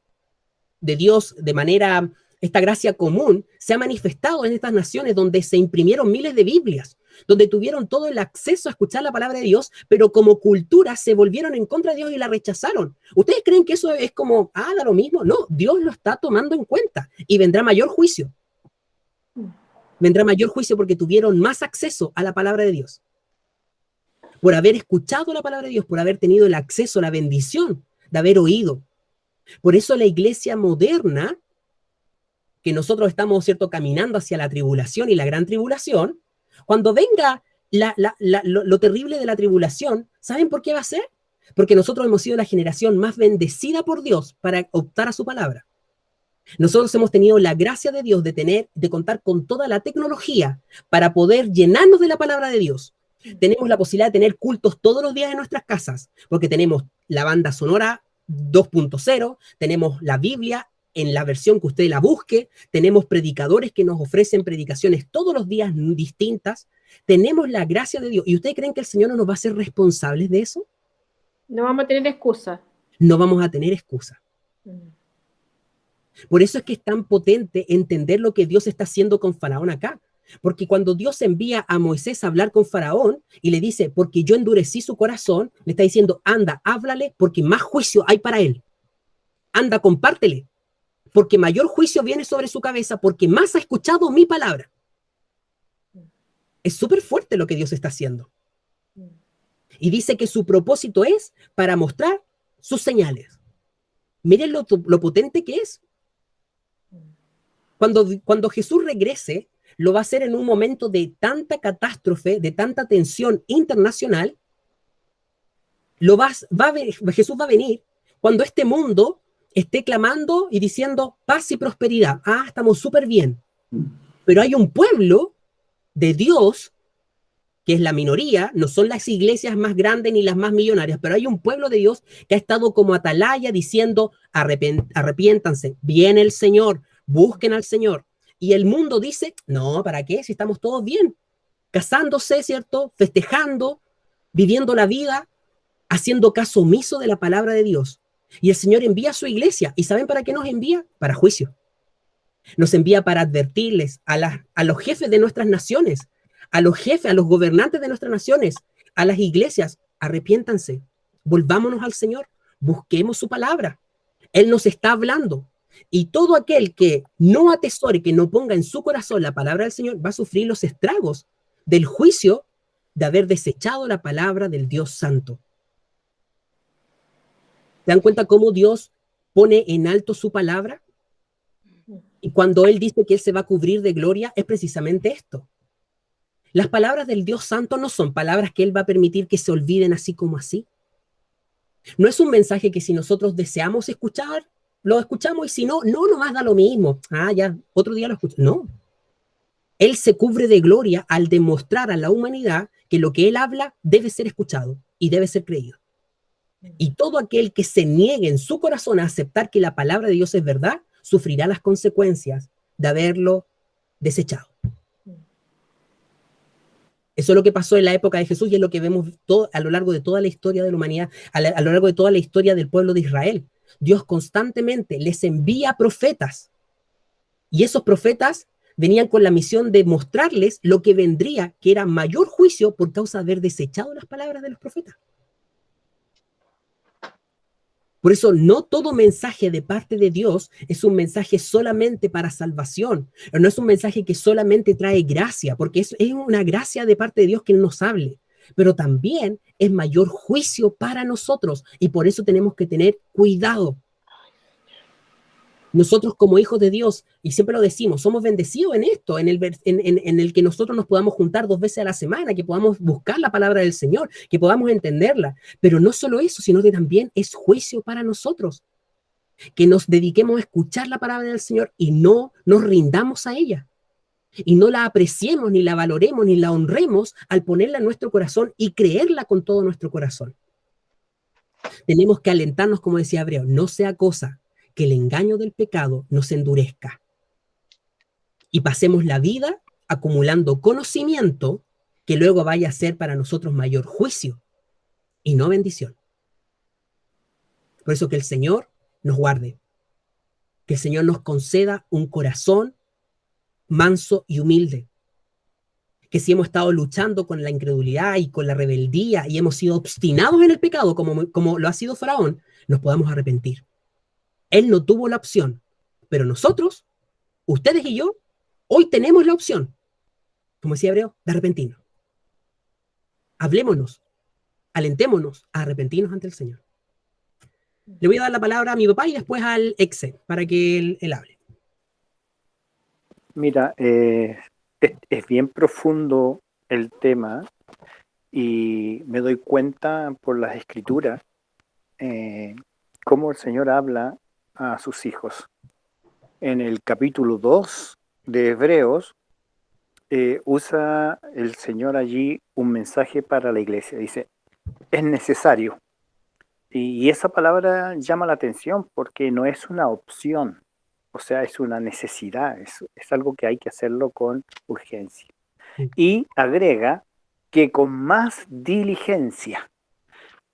de Dios de manera, esta gracia común, se ha manifestado en estas naciones donde se imprimieron miles de Biblias, donde tuvieron todo el acceso a escuchar la palabra de Dios, pero como cultura se volvieron en contra de Dios y la rechazaron. ¿Ustedes creen que eso es como, da lo mismo? No, Dios lo está tomando en cuenta y vendrá mayor juicio. Vendrá mayor juicio porque tuvieron más acceso a la palabra de Dios. Por haber escuchado la palabra de Dios, por haber tenido el acceso, la bendición de haber oído. Por eso la iglesia moderna, que nosotros estamos, ¿cierto?, caminando hacia la tribulación y la gran tribulación, cuando venga lo terrible de la tribulación, ¿saben por qué va a ser? porque nosotros hemos sido la generación más bendecida por Dios para optar a su palabra. Nosotros hemos tenido la gracia de Dios de contar con toda la tecnología para poder llenarnos de la palabra de Dios. Tenemos la posibilidad de tener cultos todos los días en nuestras casas, porque tenemos la banda sonora 2.0, tenemos la Biblia en la versión que usted la busque, tenemos predicadores que nos ofrecen predicaciones todos los días distintas, tenemos la gracia de Dios. ¿Y ustedes creen que el Señor no nos va a hacer responsables de eso? No vamos a tener excusa. No vamos a tener excusa. Por eso es que es tan potente entender lo que Dios está haciendo con Faraón acá. Porque cuando Dios envía a Moisés a hablar con Faraón y le dice, porque yo endurecí su corazón, le está diciendo, anda, háblale, porque más juicio hay para él. Anda, compártele, porque mayor juicio viene sobre su cabeza, porque más ha escuchado mi palabra. Es súper fuerte lo que Dios está haciendo. Y dice que su propósito es para mostrar sus señales. Miren lo potente que es. Cuando Jesús regrese, lo va a hacer en un momento de tanta catástrofe, de tanta tensión internacional. Jesús va a venir cuando este mundo esté clamando y diciendo paz y prosperidad. Ah, estamos súper bien. Pero hay un pueblo de Dios, que es la minoría, no son las iglesias más grandes ni las más millonarias, pero hay un pueblo de Dios que ha estado como atalaya diciendo arrepiéntanse, viene el Señor, busquen al Señor. Y el mundo dice, no, ¿para qué? Si estamos todos bien, casándose, ¿cierto? Festejando, viviendo la vida, haciendo caso omiso de la palabra de Dios. Y el Señor envía a su iglesia. ¿Y saben para qué nos envía? Para juicio. Nos envía para advertirles a los jefes de nuestras naciones, a los jefes, a los gobernantes de nuestras naciones, a las iglesias, arrepiéntanse, volvámonos al Señor, busquemos su palabra. Él nos está hablando. Y todo aquel que no atesore, que no ponga en su corazón la palabra del Señor, va a sufrir los estragos del juicio de haber desechado la palabra del Dios Santo. ¿Se dan cuenta cómo Dios pone en alto su palabra? Y cuando Él dice que Él se va a cubrir de gloria, es precisamente esto. Las palabras del Dios Santo no son palabras que Él va a permitir que se olviden así como así. No es un mensaje que si nosotros deseamos escuchar, lo escuchamos y si no, no nos da lo mismo. Ah, ya, otro día lo escucho. No. Él se cubre de gloria al demostrar a la humanidad que lo que Él habla debe ser escuchado y debe ser creído. Y todo aquel que se niegue en su corazón a aceptar que la palabra de Dios es verdad, sufrirá las consecuencias de haberlo desechado. Eso es lo que pasó en la época de Jesús y es lo que vemos a lo largo de toda la historia de la humanidad, a lo largo de toda la historia del pueblo de Israel. Dios constantemente les envía profetas y esos profetas venían con la misión de mostrarles lo que vendría, que era mayor juicio por causa de haber desechado las palabras de los profetas. Por eso no todo mensaje de parte de Dios es un mensaje solamente para salvación. No es un mensaje que solamente trae gracia, porque es una gracia de parte de Dios que Él nos hable. Pero también es mayor juicio para nosotros y por eso tenemos que tener cuidado. Nosotros como hijos de Dios, y siempre lo decimos, somos bendecidos en esto, en el que nosotros nos podamos juntar 2 veces a la semana, que podamos buscar la palabra del Señor, que podamos entenderla. Pero no solo eso, sino que también es juicio para nosotros. Que nos dediquemos a escuchar la palabra del Señor y no nos rindamos a ella. Y no la apreciemos, ni la valoremos, ni la honremos al ponerla en nuestro corazón y creerla con todo nuestro corazón. Tenemos que alentarnos, como decía Hebreo, no sea cosa que el engaño del pecado nos endurezca y pasemos la vida acumulando conocimiento que luego vaya a ser para nosotros mayor juicio y no bendición. Por eso que el Señor nos guarde, que el Señor nos conceda un corazón manso y humilde, que si hemos estado luchando con la incredulidad y con la rebeldía y hemos sido obstinados en el pecado como lo ha sido Faraón, nos podamos arrepentir. Él no tuvo la opción, pero nosotros, ustedes y yo, hoy tenemos la opción, como decía Hebreo, de arrepentirnos. Hablémonos, alentémonos a arrepentirnos ante el Señor. Le voy a dar la palabra a mi papá y después al Exe, para que él hable. Mira, es bien profundo el tema y me doy cuenta por las escrituras cómo el Señor habla a sus hijos. En el capítulo 2 de Hebreos, usa el Señor allí un mensaje para la iglesia. Dice, es necesario. Y esa palabra llama la atención porque no es una opción, o sea, es una necesidad, es algo que hay que hacerlo con urgencia. Y agrega que con más diligencia.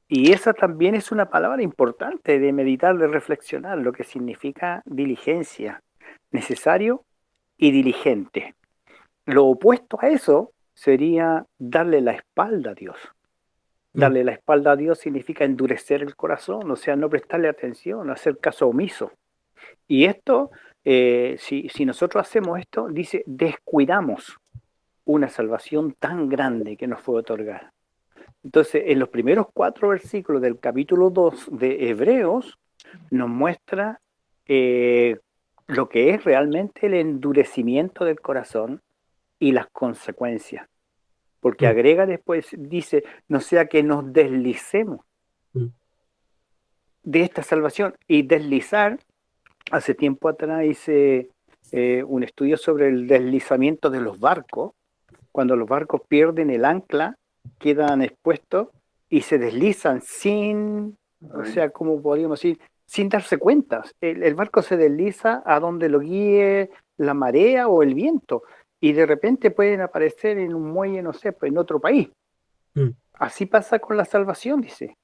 Y esa también es una palabra importante de meditar, de reflexionar, lo que significa diligencia, necesario y diligente. Lo opuesto a eso sería darle la espalda a Dios. Darle la espalda a Dios significa endurecer el corazón, o sea, no prestarle atención, hacer caso omiso. Y esto, si nosotros hacemos esto, dice, descuidamos una salvación tan grande que nos fue otorgada. Entonces, en los primeros 4 versículos del capítulo 2 de Hebreos, nos muestra lo que es realmente el endurecimiento del corazón y las consecuencias. Porque agrega después, dice, no sea que nos deslicemos de esta salvación. Y deslizar, hace tiempo atrás hice un estudio sobre el deslizamiento de los barcos. Cuando los barcos pierden el ancla, quedan expuestos y se deslizan sin, o sea, como podríamos decir, sin darse cuenta. El barco se desliza a donde lo guíe la marea o el viento. Y de repente pueden aparecer en un muelle, no sé, pues en otro país. Así pasa con la salvación, dice.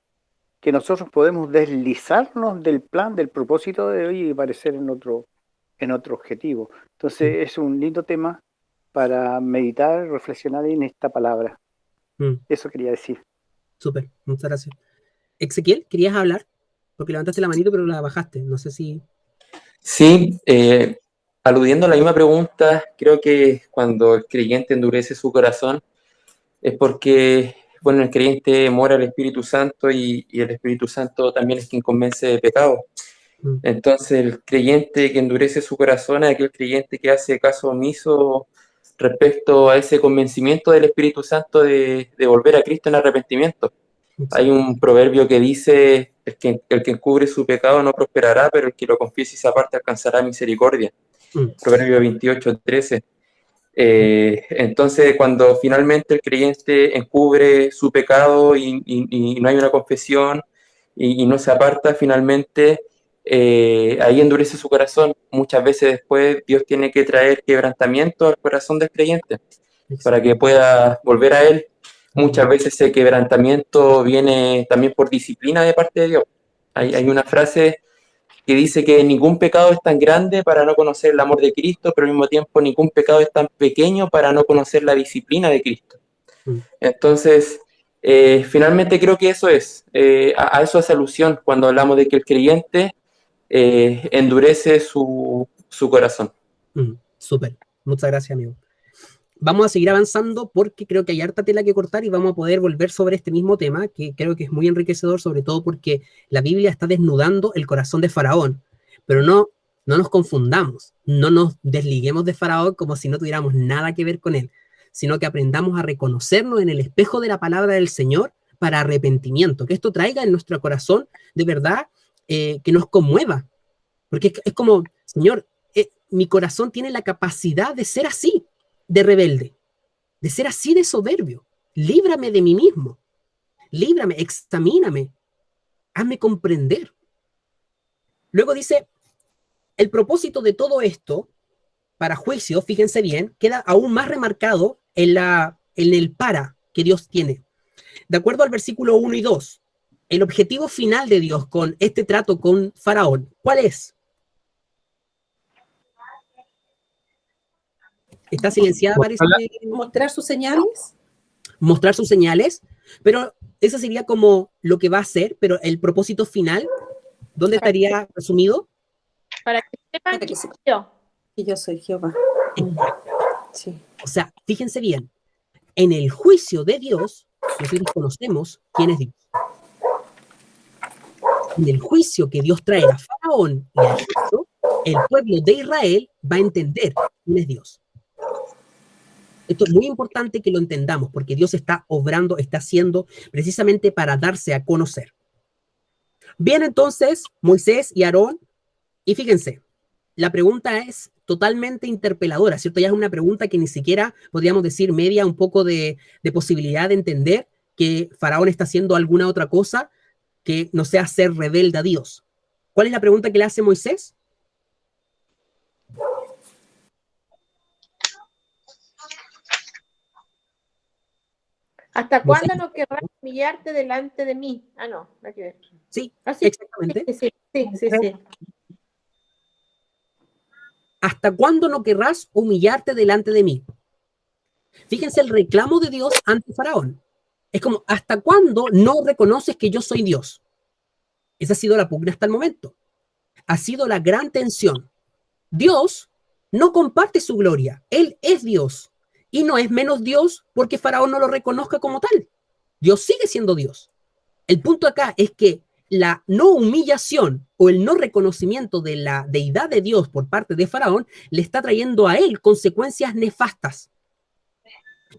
Que nosotros podemos deslizarnos del plan, del propósito de hoy y aparecer en otro objetivo. Entonces es un lindo tema para meditar, reflexionar en esta palabra. Eso quería decir. Súper, muchas gracias. Ezequiel, ¿querías hablar? Porque levantaste la manito pero la bajaste. No sé si... Sí, aludiendo a la misma pregunta, creo que cuando el creyente endurece su corazón es porque, bueno, el creyente mora el Espíritu Santo y el Espíritu Santo también es quien convence de pecado. Entonces, el creyente que endurece su corazón es aquel creyente que hace caso omiso respecto a ese convencimiento del Espíritu Santo de volver a Cristo en arrepentimiento. Hay un proverbio que dice, el que encubre su pecado no prosperará, pero el que lo confiese y se aparte alcanzará misericordia. Proverbio 28:13. Entonces, cuando finalmente el creyente encubre su pecado y no hay una confesión y no se aparta, finalmente ahí endurece su corazón. Muchas veces después Dios tiene que traer quebrantamiento al corazón del creyente para que pueda volver a Él. Muchas veces ese quebrantamiento viene también por disciplina de parte de Dios. Hay una frase que dice que ningún pecado es tan grande para no conocer el amor de Cristo, pero al mismo tiempo ningún pecado es tan pequeño para no conocer la disciplina de Cristo. Entonces, finalmente creo que eso es, a eso hace alusión cuando hablamos de que el creyente endurece su corazón. Súper, muchas gracias, amigo. Vamos a seguir avanzando porque creo que hay harta tela que cortar y vamos a poder volver sobre este mismo tema, que creo que es muy enriquecedor, sobre todo porque la Biblia está desnudando el corazón de Faraón. Pero no nos confundamos, no nos desliguemos de Faraón como si no tuviéramos nada que ver con él, sino que aprendamos a reconocernos en el espejo de la palabra del Señor para arrepentimiento, que esto traiga en nuestro corazón de verdad que nos conmueva. Porque es como, Señor, mi corazón tiene la capacidad de ser así, de rebelde, de ser así de soberbio. Líbrame de mí mismo, líbrame, examíname, hazme comprender. Luego dice, el propósito de todo esto, para juicio, fíjense bien, queda aún más remarcado en el para que Dios tiene. De acuerdo al versículo 1 y 2, el objetivo final de Dios con este trato con Faraón, ¿cuál es? Está silenciada, parece. ¿Mostrar sus señales? Mostrar sus señales, pero eso sería como lo que va a hacer, pero el propósito final, ¿dónde estaría resumido? Para que sepan que yo soy Jehová. Sí. O sea, fíjense bien, en el juicio de Dios, nosotros conocemos quién es Dios. En el juicio que Dios trae a Faraón y a Egipto, el pueblo de Israel va a entender quién es Dios. Esto es muy importante que lo entendamos, porque Dios está obrando, está haciendo precisamente para darse a conocer. Bien, entonces, Moisés y Aarón, y fíjense, la pregunta es totalmente interpeladora, ¿cierto? Ya es una pregunta que ni siquiera podríamos decir media un poco de posibilidad de entender que Faraón está haciendo alguna otra cosa que no sea ser rebelde a Dios. ¿Cuál es la pregunta que le hace Moisés? ¿Hasta cuándo no querrás humillarte delante de mí? Ah, no, hay que ver. Sí, sí, exactamente. Sí. ¿Hasta cuándo no querrás humillarte delante de mí? Fíjense el reclamo de Dios ante Faraón. Es como, ¿hasta cuándo no reconoces que yo soy Dios? Esa ha sido la pugna hasta el momento. Ha sido la gran tensión. Dios no comparte su gloria. Él es Dios. Y no es menos Dios porque Faraón no lo reconozca como tal. Dios sigue siendo Dios. El punto acá es que la no humillación o el no reconocimiento de la deidad de Dios por parte de Faraón le está trayendo a él consecuencias nefastas.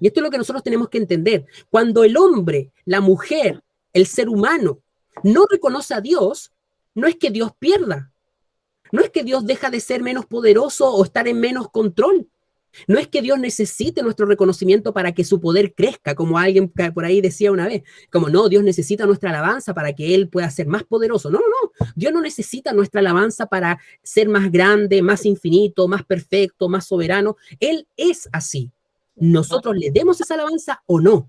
Y esto es lo que nosotros tenemos que entender. Cuando el hombre, la mujer, el ser humano no reconoce a Dios, no es que Dios pierda. No es que Dios deja de ser menos poderoso o estar en menos control. No es que Dios necesite nuestro reconocimiento para que su poder crezca, como alguien por ahí decía una vez. Como no, Dios necesita nuestra alabanza para que Él pueda ser más poderoso. No. Dios no necesita nuestra alabanza para ser más grande, más infinito, más perfecto, más soberano. Él es así. Nosotros le demos esa alabanza o no.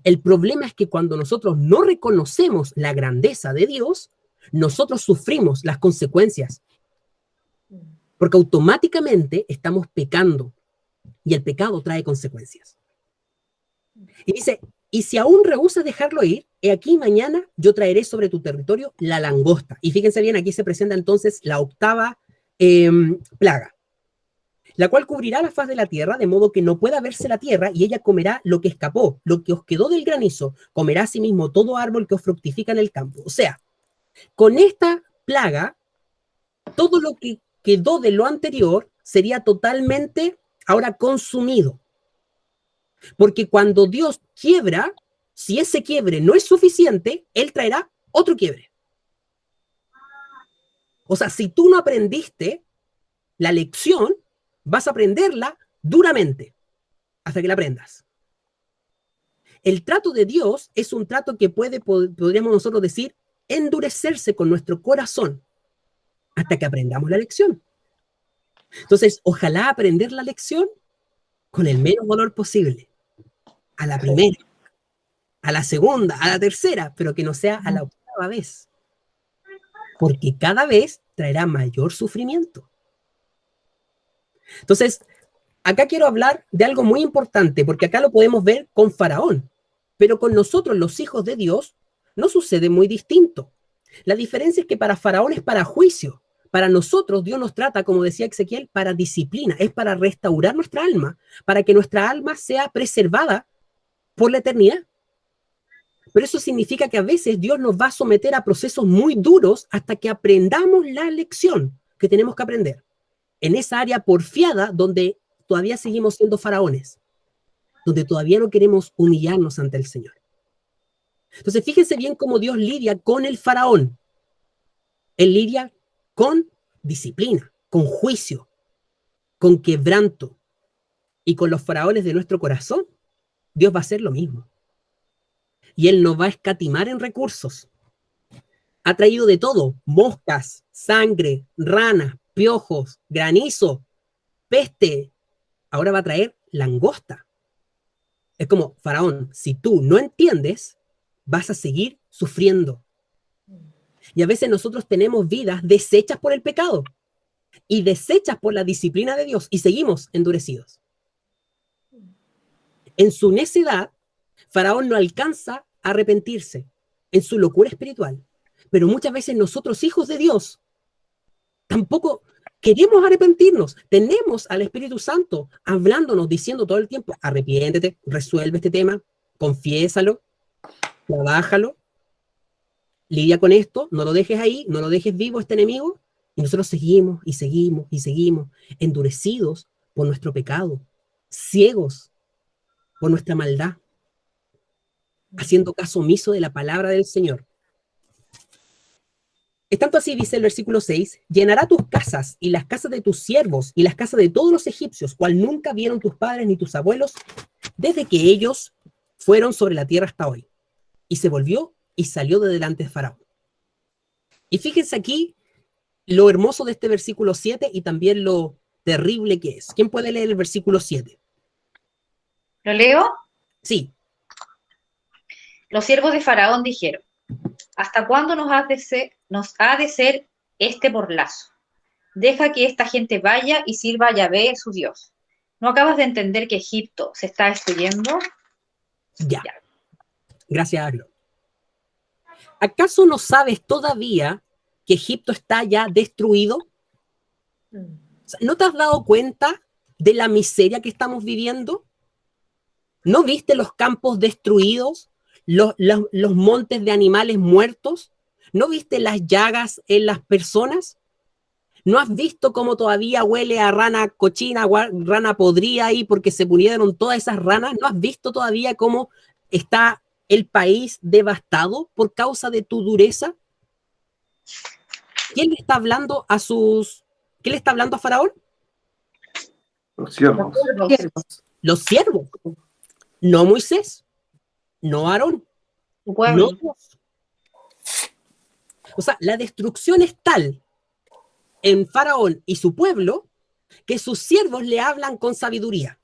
El problema es que cuando nosotros no reconocemos la grandeza de Dios, nosotros sufrimos las consecuencias. Porque automáticamente estamos pecando. Y el pecado trae consecuencias. Y dice, y si aún rehusas dejarlo ir, he aquí mañana yo traeré sobre tu territorio la langosta. Y fíjense bien, aquí se presenta entonces la octava plaga, la cual cubrirá la faz de la tierra, de modo que no pueda verse la tierra, y ella comerá lo que escapó, lo que os quedó del granizo, comerá asimismo todo árbol que os fructifica en el campo. O sea, con esta plaga, todo lo que quedó de lo anterior sería totalmente ahora consumido. Porque cuando Dios quiebra, si ese quiebre no es suficiente, Él traerá otro quiebre. O sea, si tú no aprendiste la lección, vas a aprenderla duramente hasta que la aprendas. El trato de Dios es un trato que podríamos nosotros decir, endurecerse con nuestro corazón hasta que aprendamos la lección. Entonces, ojalá aprender la lección con el menos dolor posible. A la primera, a la segunda, a la tercera, pero que no sea a la octava vez. Porque cada vez traerá mayor sufrimiento. Entonces, acá quiero hablar de algo muy importante, porque acá lo podemos ver con Faraón, pero con nosotros, los hijos de Dios, no sucede muy distinto. La diferencia es que para Faraón es para juicio. Para nosotros, Dios nos trata, como decía Ezequiel, para disciplina, es para restaurar nuestra alma, para que nuestra alma sea preservada por la eternidad. Pero eso significa que a veces Dios nos va a someter a procesos muy duros hasta que aprendamos la lección que tenemos que aprender. En esa área porfiada donde todavía seguimos siendo faraones, donde todavía no queremos humillarnos ante el Señor. Entonces, fíjense bien cómo Dios lidia con el faraón. Él lidia con disciplina, con juicio, con quebranto. Y con los faraones de nuestro corazón, Dios va a hacer lo mismo. Y Él no va a escatimar en recursos. Ha traído de todo: moscas, sangre, ranas, piojos, granizo, peste. Ahora va a traer langosta. Es como, Faraón, si tú no entiendes, vas a seguir sufriendo. Y a veces nosotros tenemos vidas deshechas por el pecado y deshechas por la disciplina de Dios y seguimos endurecidos. En su necedad, Faraón no alcanza a arrepentirse en su locura espiritual. Pero muchas veces nosotros, hijos de Dios, tampoco queremos arrepentirnos. Tenemos al Espíritu Santo hablándonos, diciendo todo el tiempo: arrepiéntete, resuelve este tema, confiésalo, trabájalo, lidia con esto, no lo dejes ahí, no lo dejes vivo este enemigo. Y nosotros seguimos y seguimos y seguimos, endurecidos por nuestro pecado, ciegos por nuestra maldad, haciendo caso omiso de la palabra del Señor. Tanto así, dice el versículo 6, llenará tus casas y las casas de tus siervos y las casas de todos los egipcios, cual nunca vieron tus padres ni tus abuelos, desde que ellos fueron sobre la tierra hasta hoy. Y se volvió y salió de delante de Faraón. Y fíjense aquí lo hermoso de este versículo 7 y también lo terrible que es. ¿Quién puede leer el versículo 7? ¿Lo leo? Sí. Los siervos de Faraón dijeron: ¿hasta cuándo nos ha de ser este porlazo? Deja que esta gente vaya y sirva a Yahvé, su Dios. ¿No acabas de entender que Egipto se está destruyendo? Ya. Gracias, Aglo. ¿Acaso no sabes todavía que Egipto está ya destruido? O sea, ¿no te has dado cuenta de la miseria que estamos viviendo? ¿No viste los campos destruidos? Los montes de animales muertos. ¿No viste las llagas en las personas? ¿No has visto cómo todavía huele a rana cochina, rana podrida ahí porque se murieron todas esas ranas? ¿No has visto todavía cómo está el país devastado por causa de tu dureza? ¿Quién le está hablando a ¿Qué le está hablando a Faraón? Los siervos. Los siervos. No Moisés. No Aarón. No Dios. O sea, la destrucción es tal en Faraón y su pueblo que sus siervos le hablan con sabiduría.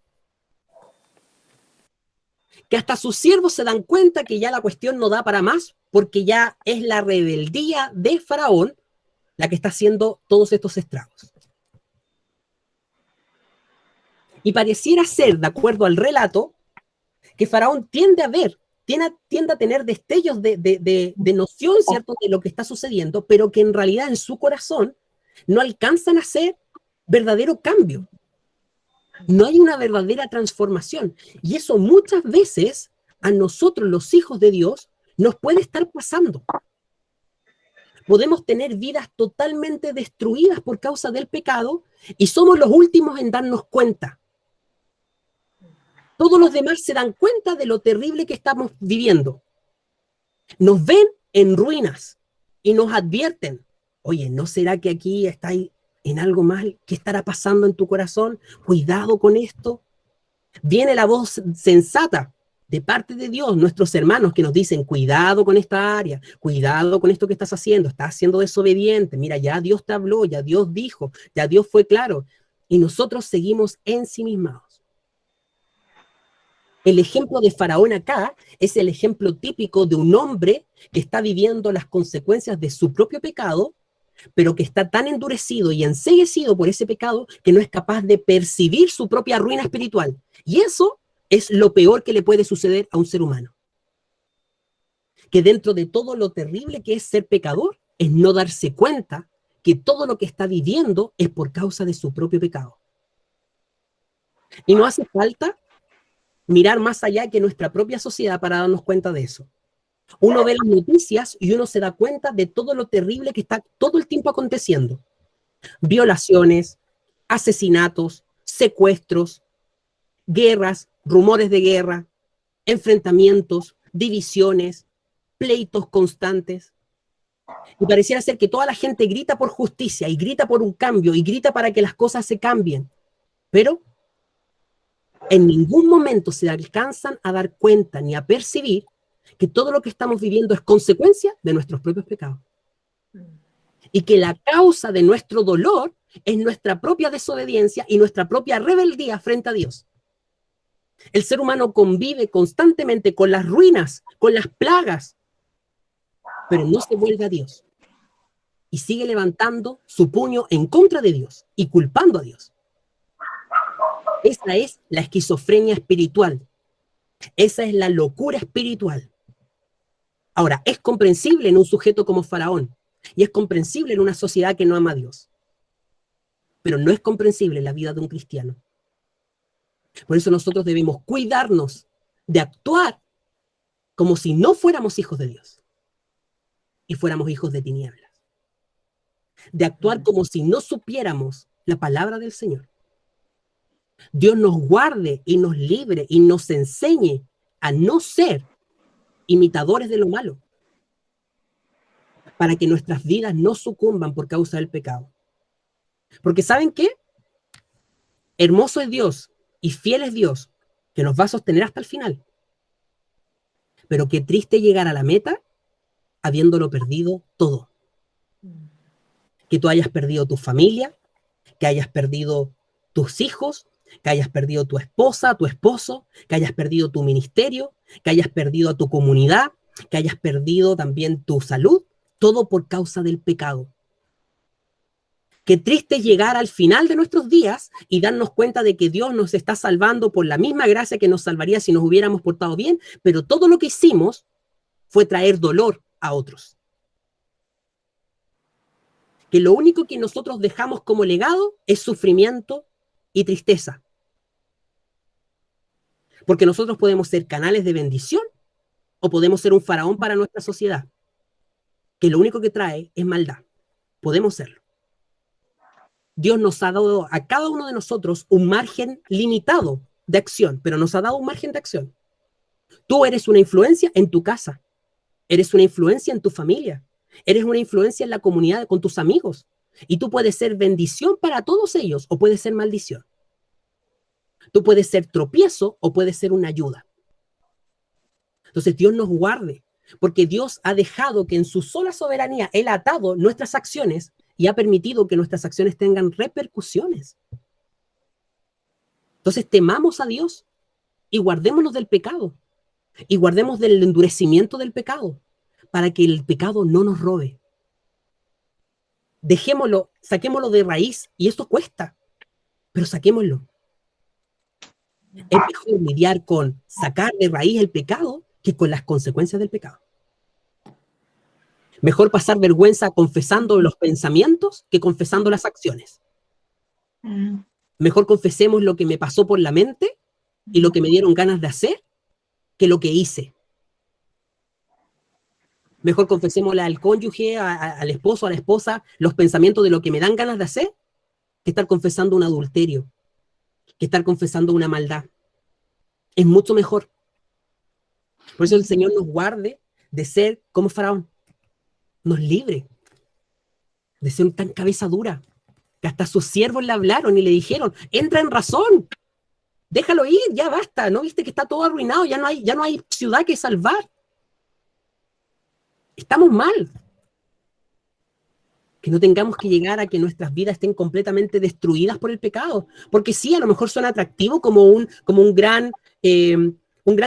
Que hasta sus siervos se dan cuenta que ya la cuestión no da para más, porque ya es la rebeldía de Faraón la que está haciendo todos estos estragos. Y pareciera ser, de acuerdo al relato, que Faraón tiende a tener destellos de noción, ¿cierto?, de lo que está sucediendo, pero que en realidad en su corazón no alcanzan a hacer verdadero cambio. No hay una verdadera transformación. Y eso muchas veces a nosotros, los hijos de Dios, nos puede estar pasando. Podemos tener vidas totalmente destruidas por causa del pecado y somos los últimos en darnos cuenta. Todos los demás se dan cuenta de lo terrible que estamos viviendo. Nos ven en ruinas y nos advierten: oye, ¿no será que aquí estáis en algo mal? ¿Qué estará pasando en tu corazón? Cuidado con esto. Viene la voz sensata de parte de Dios, nuestros hermanos que nos dicen: cuidado con esta área, cuidado con esto que estás siendo desobediente, mira, ya Dios te habló, ya Dios dijo, ya Dios fue claro, y nosotros seguimos ensimismados. El ejemplo de Faraón acá es el ejemplo típico de un hombre que está viviendo las consecuencias de su propio pecado, pero que está tan endurecido y enceguecido por ese pecado que no es capaz de percibir su propia ruina espiritual. Y eso es lo peor que le puede suceder a un ser humano. Que dentro de todo lo terrible que es ser pecador, es no darse cuenta que todo lo que está viviendo es por causa de su propio pecado. Y no hace falta mirar más allá que nuestra propia sociedad para darnos cuenta de eso. Uno ve las noticias y uno se da cuenta de todo lo terrible que está todo el tiempo aconteciendo. Violaciones, asesinatos, secuestros, guerras, rumores de guerra, enfrentamientos, divisiones, pleitos constantes. Y pareciera ser que toda la gente grita por justicia y grita por un cambio y grita para que las cosas se cambien. Pero en ningún momento se alcanzan a dar cuenta ni a percibir que todo lo que estamos viviendo es consecuencia de nuestros propios pecados. Y que la causa de nuestro dolor es nuestra propia desobediencia y nuestra propia rebeldía frente a Dios. El ser humano convive constantemente con las ruinas, con las plagas, pero no se vuelve a Dios. Y sigue levantando su puño en contra de Dios y culpando a Dios. Esa es la esquizofrenia espiritual. Esa es la locura espiritual. Ahora, es comprensible en un sujeto como Faraón y es comprensible en una sociedad que no ama a Dios. Pero no es comprensible en la vida de un cristiano. Por eso nosotros debemos cuidarnos de actuar como si no fuéramos hijos de Dios y fuéramos hijos de tinieblas. De actuar como si no supiéramos la palabra del Señor. Dios nos guarde y nos libre y nos enseñe a no ser imitadores de lo malo. para que nuestras vidas no sucumban por causa del pecado. Porque ¿saben qué? Hermoso es Dios y fiel es Dios, que nos va a sostener hasta el final. Pero qué triste llegar a la meta habiéndolo perdido todo. Que tú hayas perdido tu familia, que hayas perdido tus hijos, que hayas perdido tu esposa, tu esposo, que hayas perdido tu ministerio, que hayas perdido a tu comunidad, que hayas perdido también tu salud, todo por causa del pecado. Qué triste llegar al final de nuestros días y darnos cuenta de que Dios nos está salvando por la misma gracia que nos salvaría si nos hubiéramos portado bien, pero todo lo que hicimos fue traer dolor a otros. Que lo único que nosotros dejamos como legado es sufrimiento y tristeza. Porque nosotros podemos ser canales de bendición o podemos ser un faraón para nuestra sociedad, que lo único que trae es maldad. Podemos serlo. Dios nos ha dado a cada uno de nosotros un margen limitado de acción, pero nos ha dado un margen de acción. Tú eres una influencia en tu casa, eres una influencia en tu familia, eres una influencia en la comunidad con tus amigos, y tú puedes ser bendición para todos ellos o puedes ser maldición. Tú puedes ser tropiezo o puedes ser una ayuda. Entonces Dios nos guarde, porque Dios ha dejado que en su sola soberanía Él ha atado nuestras acciones y ha permitido que nuestras acciones tengan repercusiones. Entonces temamos a Dios y guardémonos del pecado y guardemos del endurecimiento del pecado para que el pecado no nos robe. Dejémoslo, saquémoslo de raíz y esto cuesta, pero saquémoslo. Es mejor lidiar con sacar de raíz el pecado que con las consecuencias del pecado. Mejor pasar vergüenza confesando los pensamientos que confesando las acciones. Mejor confesemos lo que me pasó por la mente y lo que me dieron ganas de hacer que lo que hice. Mejor confesémosle al cónyuge, al esposo, a la esposa, los pensamientos de lo que me dan ganas de hacer que estar confesando un adulterio, que estar confesando una maldad. Es mucho mejor. Por eso el Señor nos guarde de ser como Faraón. Nos libre de ser tan cabeza dura, que hasta sus siervos le hablaron y le dijeron, entra en razón, déjalo ir, ya basta, ¿no viste que está todo arruinado? Ya no hay ciudad que salvar. Estamos mal. Que no tengamos que llegar a que nuestras vidas estén completamente destruidas por el pecado, porque sí, a lo mejor suena atractivo como un gran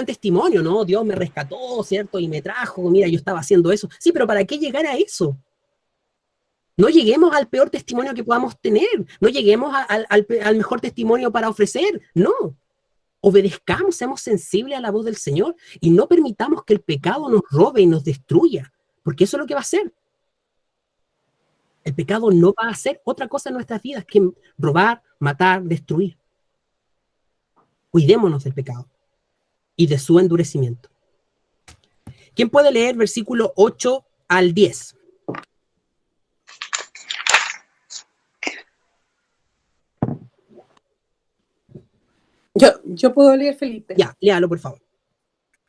testimonio, ¿no? Dios me rescató, ¿cierto? Y me trajo, mira, yo estaba haciendo eso. Sí, pero ¿para qué llegar a eso? No lleguemos al peor testimonio que podamos tener, no lleguemos al mejor testimonio para ofrecer, no. Obedezcamos, seamos sensibles a la voz del Señor y no permitamos que el pecado nos robe y nos destruya, porque eso es lo que va a hacer. El pecado no va a hacer otra cosa en nuestras vidas que robar, matar, destruir. Cuidémonos del pecado y de su endurecimiento. ¿Quién puede leer versículo 8 al 10? Yo puedo leer, Felipe. Ya, léalo, por favor.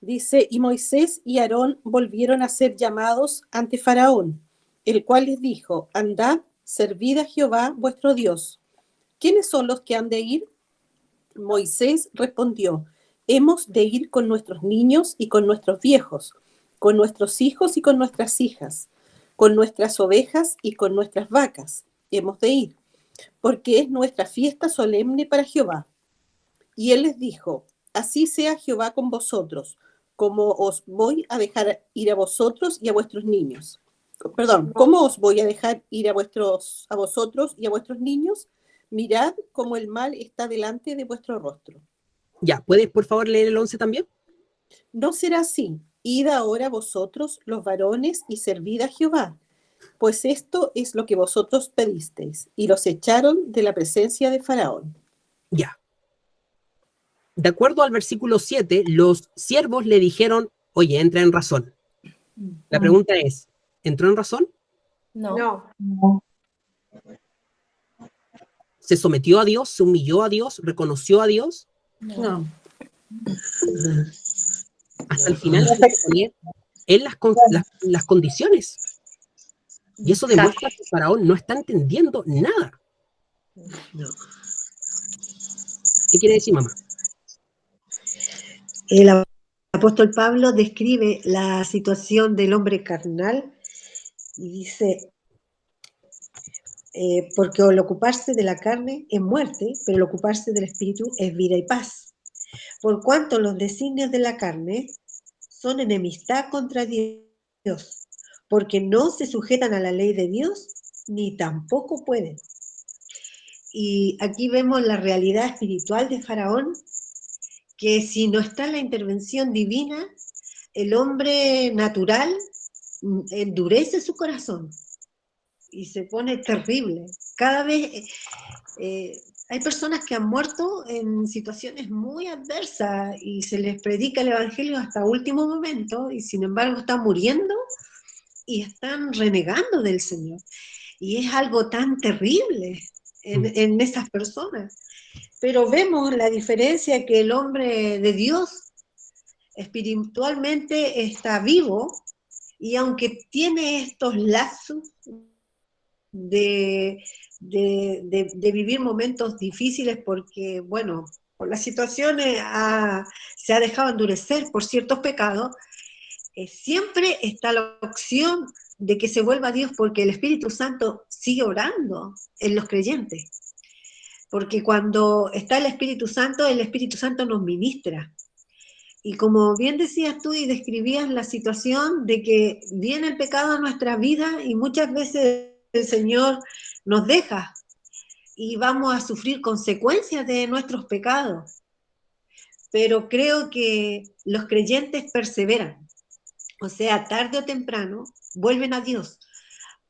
Dice, y Moisés y Aarón volvieron a ser llamados ante Faraón, el cual les dijo, andad, servid a Jehová vuestro Dios. ¿Quiénes son los que han de ir? Moisés respondió, hemos de ir con nuestros niños y con nuestros viejos, con nuestros hijos y con nuestras hijas, con nuestras ovejas y con nuestras vacas. Hemos de ir, porque es nuestra fiesta solemne para Jehová. Y él les dijo, así sea Jehová con vosotros, como os voy a dejar ir a vosotros y a vuestros niños. Perdón, ¿cómo os voy a dejar ir a vosotros y a vuestros niños? Mirad cómo el mal está delante de vuestro rostro. Ya, ¿puedes por favor leer el 11 también? No será así. Id ahora vosotros, los varones, y servid a Jehová, pues esto es lo que vosotros pedisteis. Y los echaron de la presencia de Faraón. Ya. De acuerdo al versículo 7, los siervos le dijeron, oye, entra en razón. La pregunta es, ¿entró en razón? No. ¿Se sometió a Dios? ¿Se humilló a Dios? ¿Reconoció a Dios? No. Hasta el final en las condiciones. Y eso demuestra que Faraón no está entendiendo nada. No. ¿Qué quiere decir, mamá? El apóstol Pablo describe la situación del hombre carnal y dice, porque el ocuparse de la carne es muerte, pero el ocuparse del espíritu es vida y paz. Por cuanto los designios de la carne son enemistad contra Dios, porque no se sujetan a la ley de Dios, ni tampoco pueden. Y aquí vemos la realidad espiritual de Faraón, que si no está la intervención divina, el hombre natural endurece su corazón y se pone terrible. Cada vez hay personas que han muerto en situaciones muy adversas y se les predica el evangelio hasta último momento y sin embargo están muriendo y están renegando del Señor. Y es algo tan terrible en esas personas. Pero vemos la diferencia que el hombre de Dios espiritualmente está vivo y aunque tiene estos lazos de vivir momentos difíciles porque, bueno, por las situaciones se ha dejado endurecer por ciertos pecados, siempre está la opción de que se vuelva a Dios porque el Espíritu Santo sigue orando en los creyentes. Porque cuando está el Espíritu Santo nos ministra. Y como bien decías tú y describías la situación de que viene el pecado a nuestra vida y muchas veces el Señor nos deja y vamos a sufrir consecuencias de nuestros pecados. Pero creo que los creyentes perseveran. O sea, tarde o temprano vuelven a Dios.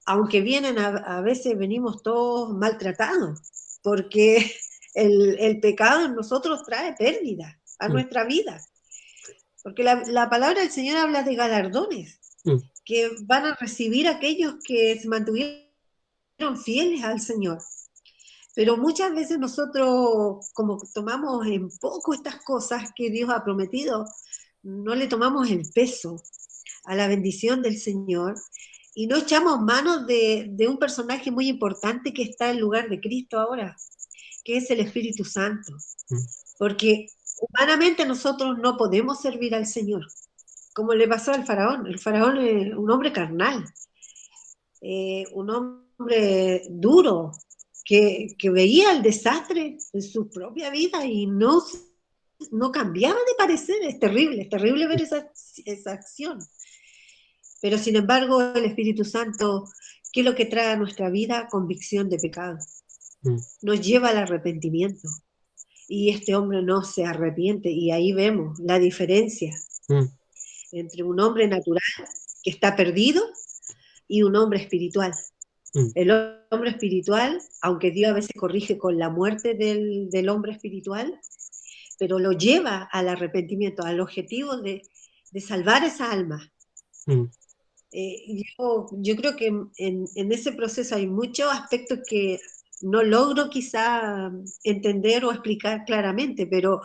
Aunque vienen, a veces venimos todos maltratados, porque el pecado en nosotros trae pérdida a nuestra vida. Porque la palabra del Señor habla de galardones que van a recibir aquellos que se mantuvieron fieles al Señor. Pero muchas veces nosotros, como tomamos en poco estas cosas que Dios ha prometido, no le tomamos el peso a la bendición del Señor y no echamos manos de un personaje muy importante que está en lugar de Cristo ahora, que es el Espíritu Santo. Porque humanamente nosotros no podemos servir al Señor, como le pasó al faraón. El faraón es un hombre carnal, un hombre duro, que veía el desastre en su propia vida y no cambiaba de parecer. Es terrible ver esa acción. Pero sin embargo, el Espíritu Santo, ¿qué es lo que trae a nuestra vida? Convicción de pecado. Nos lleva al arrepentimiento. Y este hombre no se arrepiente. Y ahí vemos la diferencia entre un hombre natural que está perdido y un hombre espiritual. El hombre espiritual, aunque Dios a veces corrige con la muerte del hombre espiritual, pero lo lleva al arrepentimiento, al objetivo de salvar esa alma. Yo creo que en ese proceso hay muchos aspectos que no logro quizá entender o explicar claramente, pero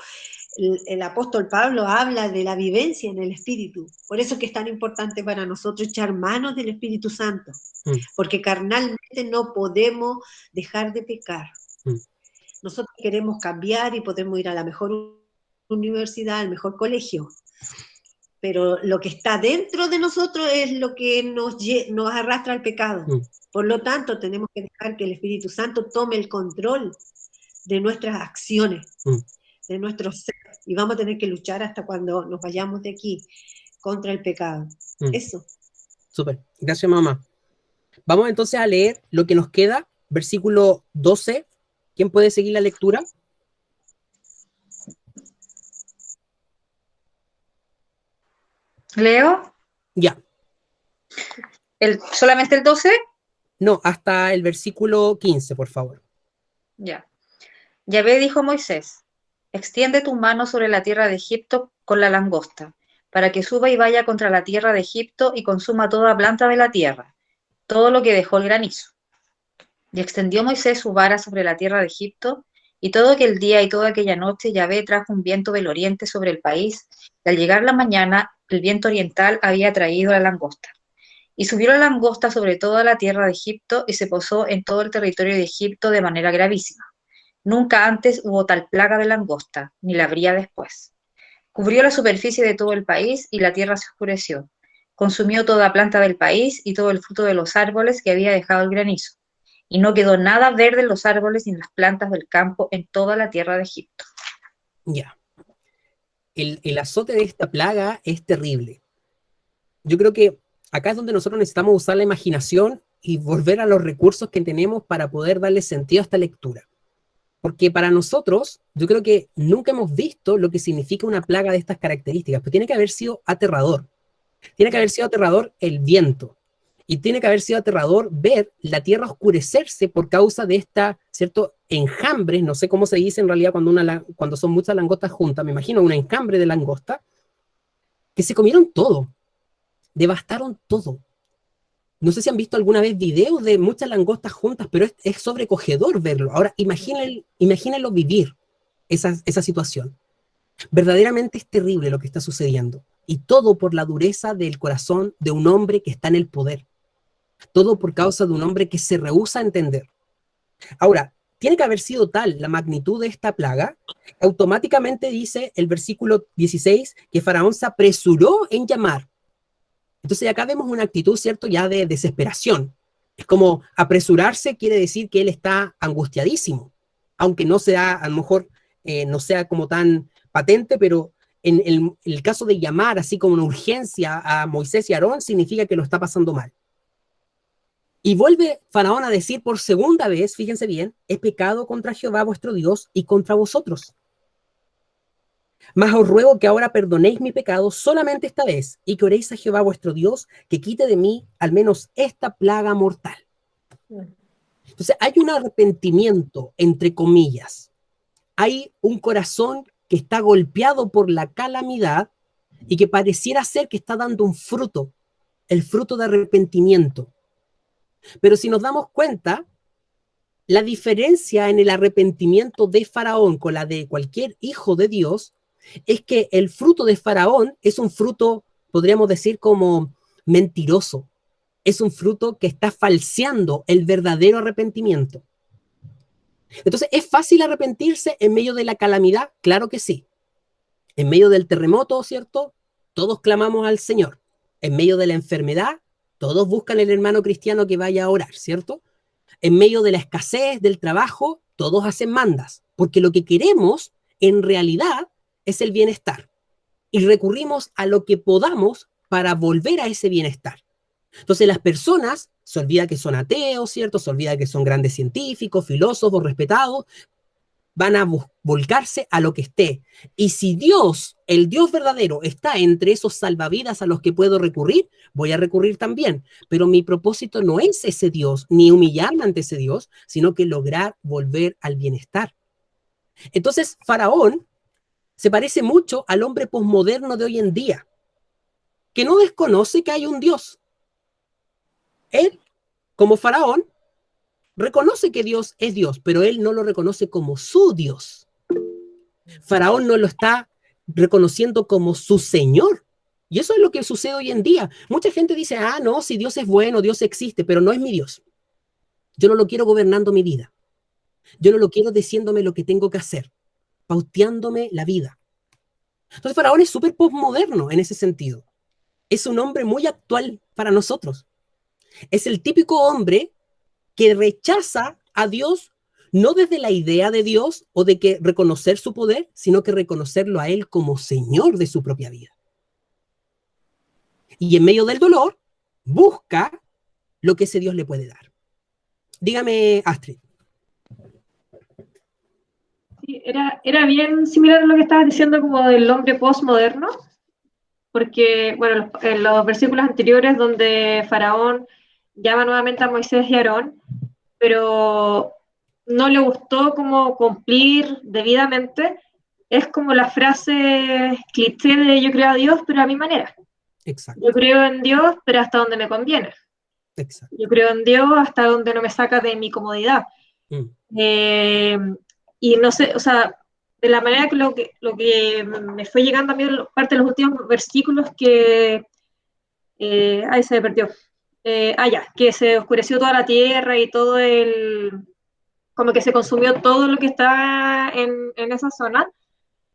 el apóstol Pablo habla de la vivencia en el Espíritu. Por eso es que es tan importante para nosotros echar manos del Espíritu Santo, porque carnalmente no podemos dejar de pecar. Nosotros queremos cambiar y podemos ir a la mejor universidad, al mejor colegio, pero lo que está dentro de nosotros es lo que nos arrastra al pecado. Por lo tanto, tenemos que dejar que el Espíritu Santo tome el control de nuestras acciones, de nuestro ser, y vamos a tener que luchar hasta cuando nos vayamos de aquí contra el pecado. Eso. Súper, gracias mamá. Vamos entonces a leer lo que nos queda, versículo 12. ¿Quién puede seguir la lectura? ¿Leo? Ya. ¿Solamente el 12? No, hasta el versículo 15, por favor. Ya. Yahvé dijo a Moisés: extiende tu mano sobre la tierra de Egipto con la langosta, para que suba y vaya contra la tierra de Egipto y consuma toda planta de la tierra, todo lo que dejó el granizo. Y extendió Moisés su vara sobre la tierra de Egipto, y todo aquel día y toda aquella noche Yahvé trajo un viento del oriente sobre el país, y al llegar la mañana el viento oriental había traído la langosta. Y subió la langosta sobre toda la tierra de Egipto y se posó en todo el territorio de Egipto de manera gravísima. Nunca antes hubo tal plaga de langosta, ni la habría después. Cubrió la superficie de todo el país y la tierra se oscureció. Consumió toda planta del país y todo el fruto de los árboles que había dejado el granizo. Y no quedó nada verde en los árboles ni en las plantas del campo en toda la tierra de Egipto. Ya. El azote de esta plaga es terrible. Yo creo que acá es donde nosotros necesitamos usar la imaginación y volver a los recursos que tenemos para poder darle sentido a esta lectura. Porque para nosotros, yo creo que nunca hemos visto lo que significa una plaga de estas características, pero tiene que haber sido aterrador. Tiene que haber sido aterrador el viento. Y tiene que haber sido aterrador ver la tierra oscurecerse por causa de esta, ¿cierto?, enjambres, no sé cómo se dice en realidad cuando son muchas langostas juntas, me imagino un enjambre de langosta, que se comieron todo, devastaron todo. No sé si han visto alguna vez videos de muchas langostas juntas, pero es sobrecogedor verlo. Ahora, imagínenlo vivir esa situación. Verdaderamente es terrible lo que está sucediendo. Y todo por la dureza del corazón de un hombre que está en el poder. Todo por causa de un hombre que se rehúsa a entender. Ahora, tiene que haber sido tal la magnitud de esta plaga, automáticamente dice el versículo 16 que Faraón se apresuró en llamar. Entonces acá vemos una actitud, ¿cierto?, ya de desesperación. Es como apresurarse quiere decir que él está angustiadísimo, aunque no sea, a lo mejor, no sea como tan patente, pero en el caso de llamar así como una urgencia a Moisés y Aarón, significa que lo está pasando mal. Y vuelve Faraón a decir por segunda vez, fíjense bien, he pecado contra Jehová vuestro Dios y contra vosotros. Mas os ruego que ahora perdonéis mi pecado solamente esta vez y que oréis a Jehová vuestro Dios que quite de mí al menos esta plaga mortal. Entonces hay un arrepentimiento, entre comillas. Hay un corazón que está golpeado por la calamidad y que pareciera ser que está dando un fruto, el fruto de arrepentimiento. Pero si nos damos cuenta, la diferencia en el arrepentimiento de Faraón con la de cualquier hijo de Dios es que el fruto de Faraón es un fruto, podríamos decir, como mentiroso. Es un fruto que está falseando el verdadero arrepentimiento. Entonces, ¿es fácil arrepentirse en medio de la calamidad? Claro que sí. En medio del terremoto, ¿cierto? Todos clamamos al Señor. En medio de la enfermedad, todos buscan el hermano cristiano que vaya a orar, ¿cierto? En medio de la escasez del trabajo, todos hacen mandas, porque lo que queremos, en realidad, es el bienestar. Y recurrimos a lo que podamos para volver a ese bienestar. Entonces las personas se olvidan que son ateos, ¿cierto? Se olvidan que son grandes científicos, filósofos, respetados. Van a volcarse a lo que esté. Y si Dios, el Dios verdadero, está entre esos salvavidas a los que puedo recurrir, voy a recurrir también. Pero mi propósito no es ese Dios, ni humillarme ante ese Dios, sino que lograr volver al bienestar. Entonces, Faraón se parece mucho al hombre posmoderno de hoy en día, que no desconoce que hay un Dios. Él, como Faraón, reconoce que Dios es Dios, pero él no lo reconoce como su Dios. Faraón no lo está reconociendo como su Señor. Y eso es lo que sucede hoy en día. Mucha gente dice, no, si Dios es bueno, Dios existe, pero no es mi Dios. Yo no lo quiero gobernando mi vida. Yo no lo quiero diciéndome lo que tengo que hacer, pauteándome la vida. Entonces Faraón es súper postmoderno en ese sentido. Es un hombre muy actual para nosotros. Es el típico hombre que rechaza a Dios, no desde la idea de Dios o de que reconocer su poder, sino que reconocerlo a Él como Señor de su propia vida. Y en medio del dolor, busca lo que ese Dios le puede dar. Dígame, Astrid. Sí, era bien similar a lo que estabas diciendo como del hombre postmoderno, porque, bueno, en los versículos anteriores donde Faraón llama nuevamente a Moisés y Aarón, pero no le gustó como cumplir debidamente, es como la frase cliché de yo creo a Dios, pero a mi manera. Exacto. Yo creo en Dios, pero hasta donde me conviene. Exacto. Yo creo en Dios hasta donde no me saca de mi comodidad. Y no sé, o sea, de la manera que lo que me fue llegando a mí parte de los últimos versículos que... ahí se me perdió. que se oscureció toda la tierra y todo como que se consumió todo lo que está en esa zona.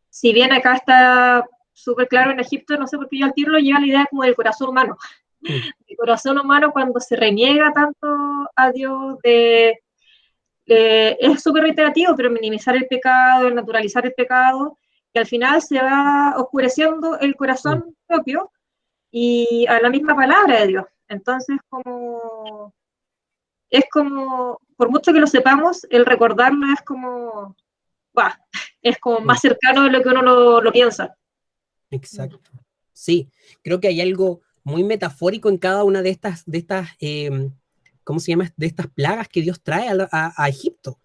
Si bien acá está súper claro en Egipto, no sé por qué yo al tiro lo lleva la idea como del corazón humano. El corazón humano cuando se reniega tanto a Dios, es súper reiterativo, pero minimizar el pecado, el naturalizar el pecado, que al final se va oscureciendo el corazón propio y a la misma palabra de Dios. Entonces, es como, por mucho que lo sepamos, el recordarlo es como, es como más cercano de lo que uno lo piensa. Exacto. Sí, creo que hay algo muy metafórico en cada una de estas ¿cómo se llama? De estas plagas que Dios trae a Egipto.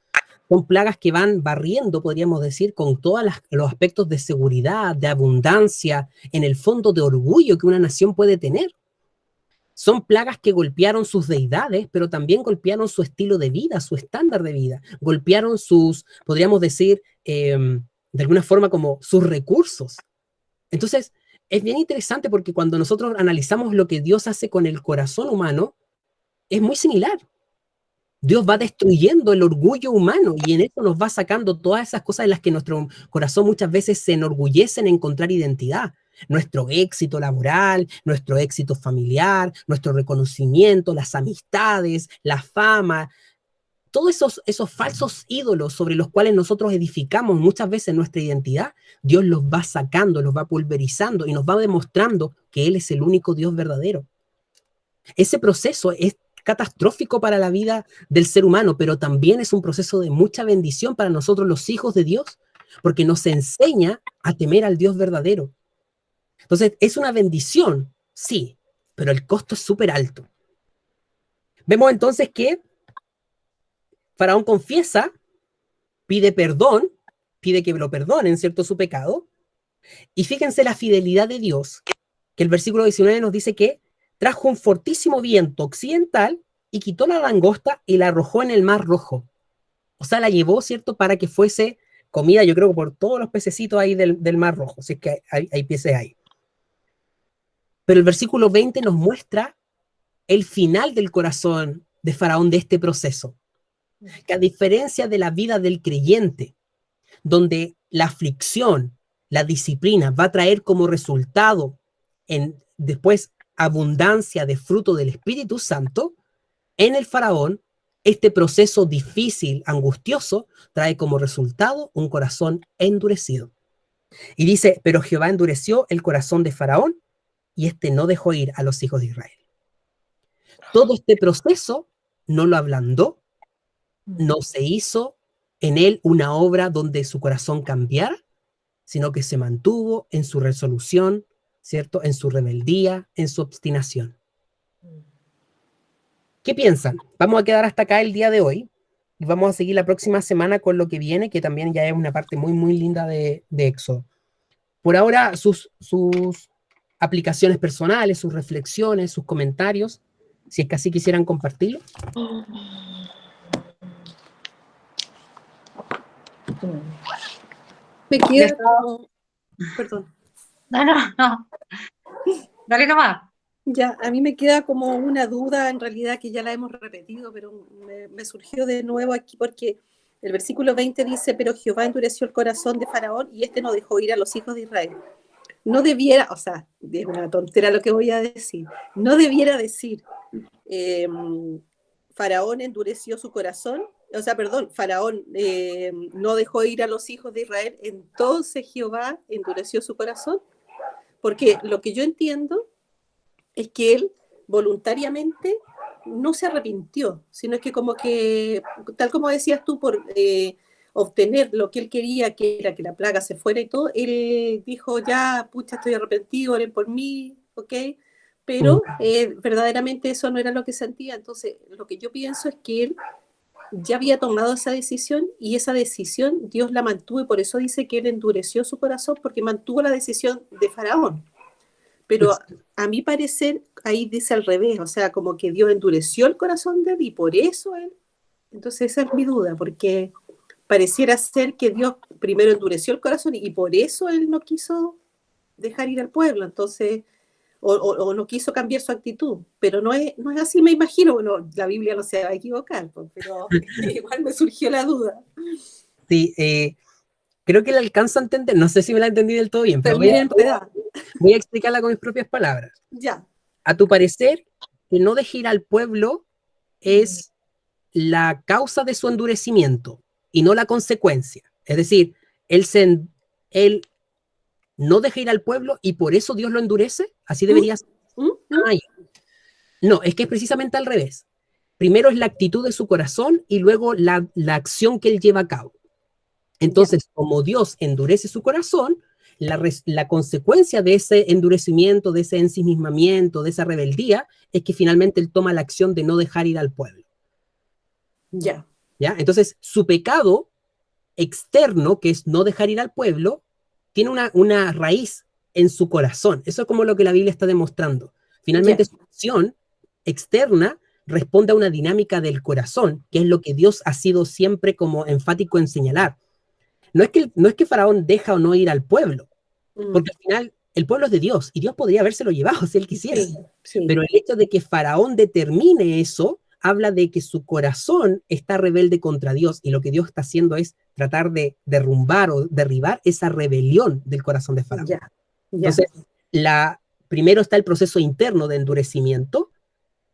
Son plagas que van barriendo, podríamos decir, con todos los aspectos de seguridad, de abundancia, en el fondo de orgullo que una nación puede tener. Son plagas que golpearon sus deidades, pero también golpearon su estilo de vida, su estándar de vida. Golpearon podríamos decir, de alguna forma como sus recursos. Entonces, es bien interesante porque cuando nosotros analizamos lo que Dios hace con el corazón humano, es muy similar. Dios va destruyendo el orgullo humano y en eso nos va sacando todas esas cosas en las que nuestro corazón muchas veces se enorgullece en encontrar identidad. Nuestro éxito laboral, nuestro éxito familiar, nuestro reconocimiento, las amistades, la fama, todos esos falsos ídolos sobre los cuales nosotros edificamos muchas veces nuestra identidad, Dios los va sacando, los va pulverizando y nos va demostrando que Él es el único Dios verdadero. Ese proceso es catastrófico para la vida del ser humano, pero también es un proceso de mucha bendición para nosotros los hijos de Dios, porque nos enseña a temer al Dios verdadero. Entonces, es una bendición, sí, pero el costo es súper alto. Vemos entonces que Faraón confiesa, pide perdón, pide que lo perdonen, ¿cierto?, su pecado, y fíjense la fidelidad de Dios, que el versículo 19 nos dice que trajo un fortísimo viento occidental y quitó la langosta y la arrojó en el mar rojo. O sea, la llevó, ¿cierto?, para que fuese comida, yo creo, por todos los pececitos ahí del mar rojo, si es que hay peces ahí. Pero el versículo 20 nos muestra el final del corazón de Faraón de este proceso. Que a diferencia de la vida del creyente, donde la aflicción, la disciplina va a traer como resultado después abundancia de fruto del Espíritu Santo, en el Faraón, este proceso difícil, angustioso, trae como resultado un corazón endurecido. Y dice, pero Jehová endureció el corazón de Faraón y este no dejó ir a los hijos de Israel. Todo este proceso no lo ablandó, no se hizo en él una obra donde su corazón cambiara, sino que se mantuvo en su resolución, ¿cierto?, en su rebeldía, en su obstinación. ¿Qué piensan? Vamos a quedar hasta acá el día de hoy y vamos a seguir la próxima semana con lo que viene, que también ya es una parte muy, muy linda de Éxodo. Por ahora, sus aplicaciones personales, sus reflexiones, sus comentarios, si es que así quisieran compartirlo. Me queda como... Perdón. No. Dale nomás. Ya, a mí me queda como una duda, en realidad, que ya la hemos repetido, pero me surgió de nuevo aquí porque el versículo 20 dice, pero Jehová endureció el corazón de Faraón y este no dejó ir a los hijos de Israel. No debiera, o sea, es una tontera lo que voy a decir, no debiera decir, Faraón endureció su corazón, o sea, perdón, Faraón no dejó ir a los hijos de Israel, entonces Jehová endureció su corazón, porque lo que yo entiendo es que él voluntariamente no se arrepintió, sino es que como que, tal como decías tú, por obtener lo que él quería, que era que la plaga se fuera y todo, él dijo, ya, pucha, estoy arrepentido, oren por mí, ¿ok? Pero verdaderamente eso no era lo que sentía. Entonces, lo que yo pienso es que él ya había tomado esa decisión y esa decisión Dios la mantuvo y por eso dice que él endureció su corazón porque mantuvo la decisión de Faraón. Pero a mi parecer ahí dice al revés, o sea, como que Dios endureció el corazón de él y por eso él. Entonces esa es mi duda, porque pareciera ser que Dios primero endureció el corazón y por eso él no quiso dejar ir al pueblo. Entonces o no quiso cambiar su actitud, pero no es así, me imagino. Bueno, la Biblia no se va a equivocar, pues, pero igual me surgió la duda. Sí, creo que la alcanzo a entender, no sé si me la entendí del todo bien, pero voy a explicarla con mis propias palabras. Ya. A tu parecer, que no deje ir al pueblo es la causa de su endurecimiento y no la consecuencia. Es decir, él no deja ir al pueblo y por eso Dios lo endurece. Así debería ser. No, es que es precisamente al revés. Primero es la actitud de su corazón y luego la acción que él lleva a cabo. Entonces, como Dios endurece su corazón, la consecuencia de ese endurecimiento, de ese ensimismamiento, de esa rebeldía, es que finalmente él toma la acción de no dejar ir al pueblo. ¿Ya? Entonces, su pecado externo, que es no dejar ir al pueblo, tiene una raíz en su corazón. Eso es como lo que la Biblia está demostrando. Finalmente, su acción externa responde a una dinámica del corazón, que es lo que Dios ha sido siempre como enfático en señalar. No es que Faraón deja o no ir al pueblo, porque al final el pueblo es de Dios, y Dios podría habérselo llevado si él quisiera. Sí. Pero el hecho de que Faraón determine eso, habla de que su corazón está rebelde contra Dios, y lo que Dios está haciendo es tratar de derrumbar o derribar esa rebelión del corazón de Faraón. Entonces, primero está el proceso interno de endurecimiento,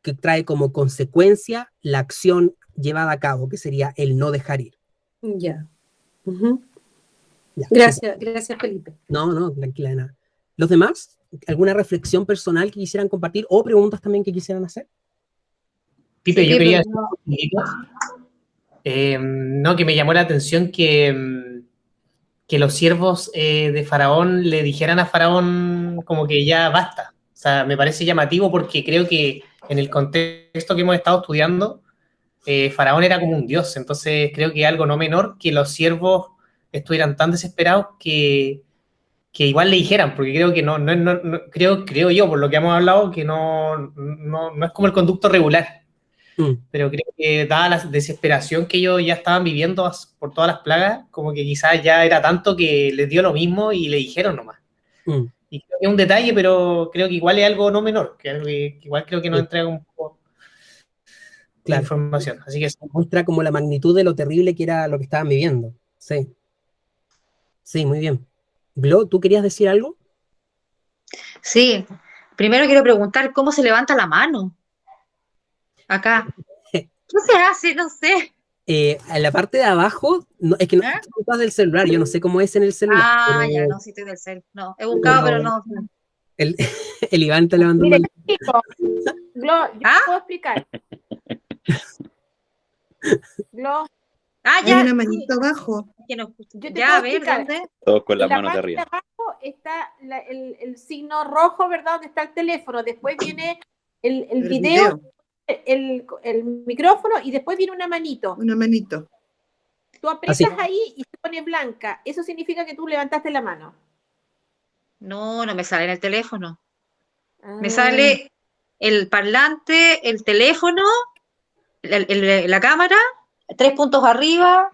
que trae como consecuencia la acción llevada a cabo, que sería el no dejar ir. Ya. Gracias, Felipe. No, tranquila de nada. ¿Los demás? ¿Alguna reflexión personal que quisieran compartir o preguntas también que quisieran hacer? Pipe, yo quería decir que me llamó la atención que los siervos de Faraón le dijeran a Faraón como que ya basta. O sea, me parece llamativo porque creo que en el contexto que hemos estado estudiando, Faraón era como un dios, entonces creo que es algo no menor que los siervos estuvieran tan desesperados que igual le dijeran, porque creo que creo yo, por lo que hemos hablado, que no es como el conducto regular. Pero creo que dada la desesperación que ellos ya estaban viviendo por todas las plagas, como que quizás ya era tanto que les dio lo mismo y le dijeron nomás. Y creo que es un detalle, pero creo que igual es algo no menor, que igual creo que nos entrega un poco de información. Así que muestra como la magnitud de lo terrible que era lo que estaban viviendo. Sí, muy bien. Glo, ¿tú querías decir algo? Sí, primero quiero preguntar cómo se levanta la mano. Acá. ¿Qué se hace? No sé. En la parte de abajo, es que no estás del celular, yo no sé cómo es en el celular. Ya no, sí estoy del celular. No, he buscado, pero no. El Iván está levantando. Mire, Glo, yo puedo explicar. Glo. Ya. Hay una manito abajo. Ya, a ver, ¿dónde? Todos con las manos de arriba. Abajo está el signo rojo, ¿verdad? Donde está el teléfono. Después viene el video. El micrófono y después viene una manito. Una manito. Tú aprietas ahí y se pone blanca. Eso significa que tú levantaste la mano. No me sale en el teléfono. Me sale el parlante, el teléfono, la cámara, 3 puntos arriba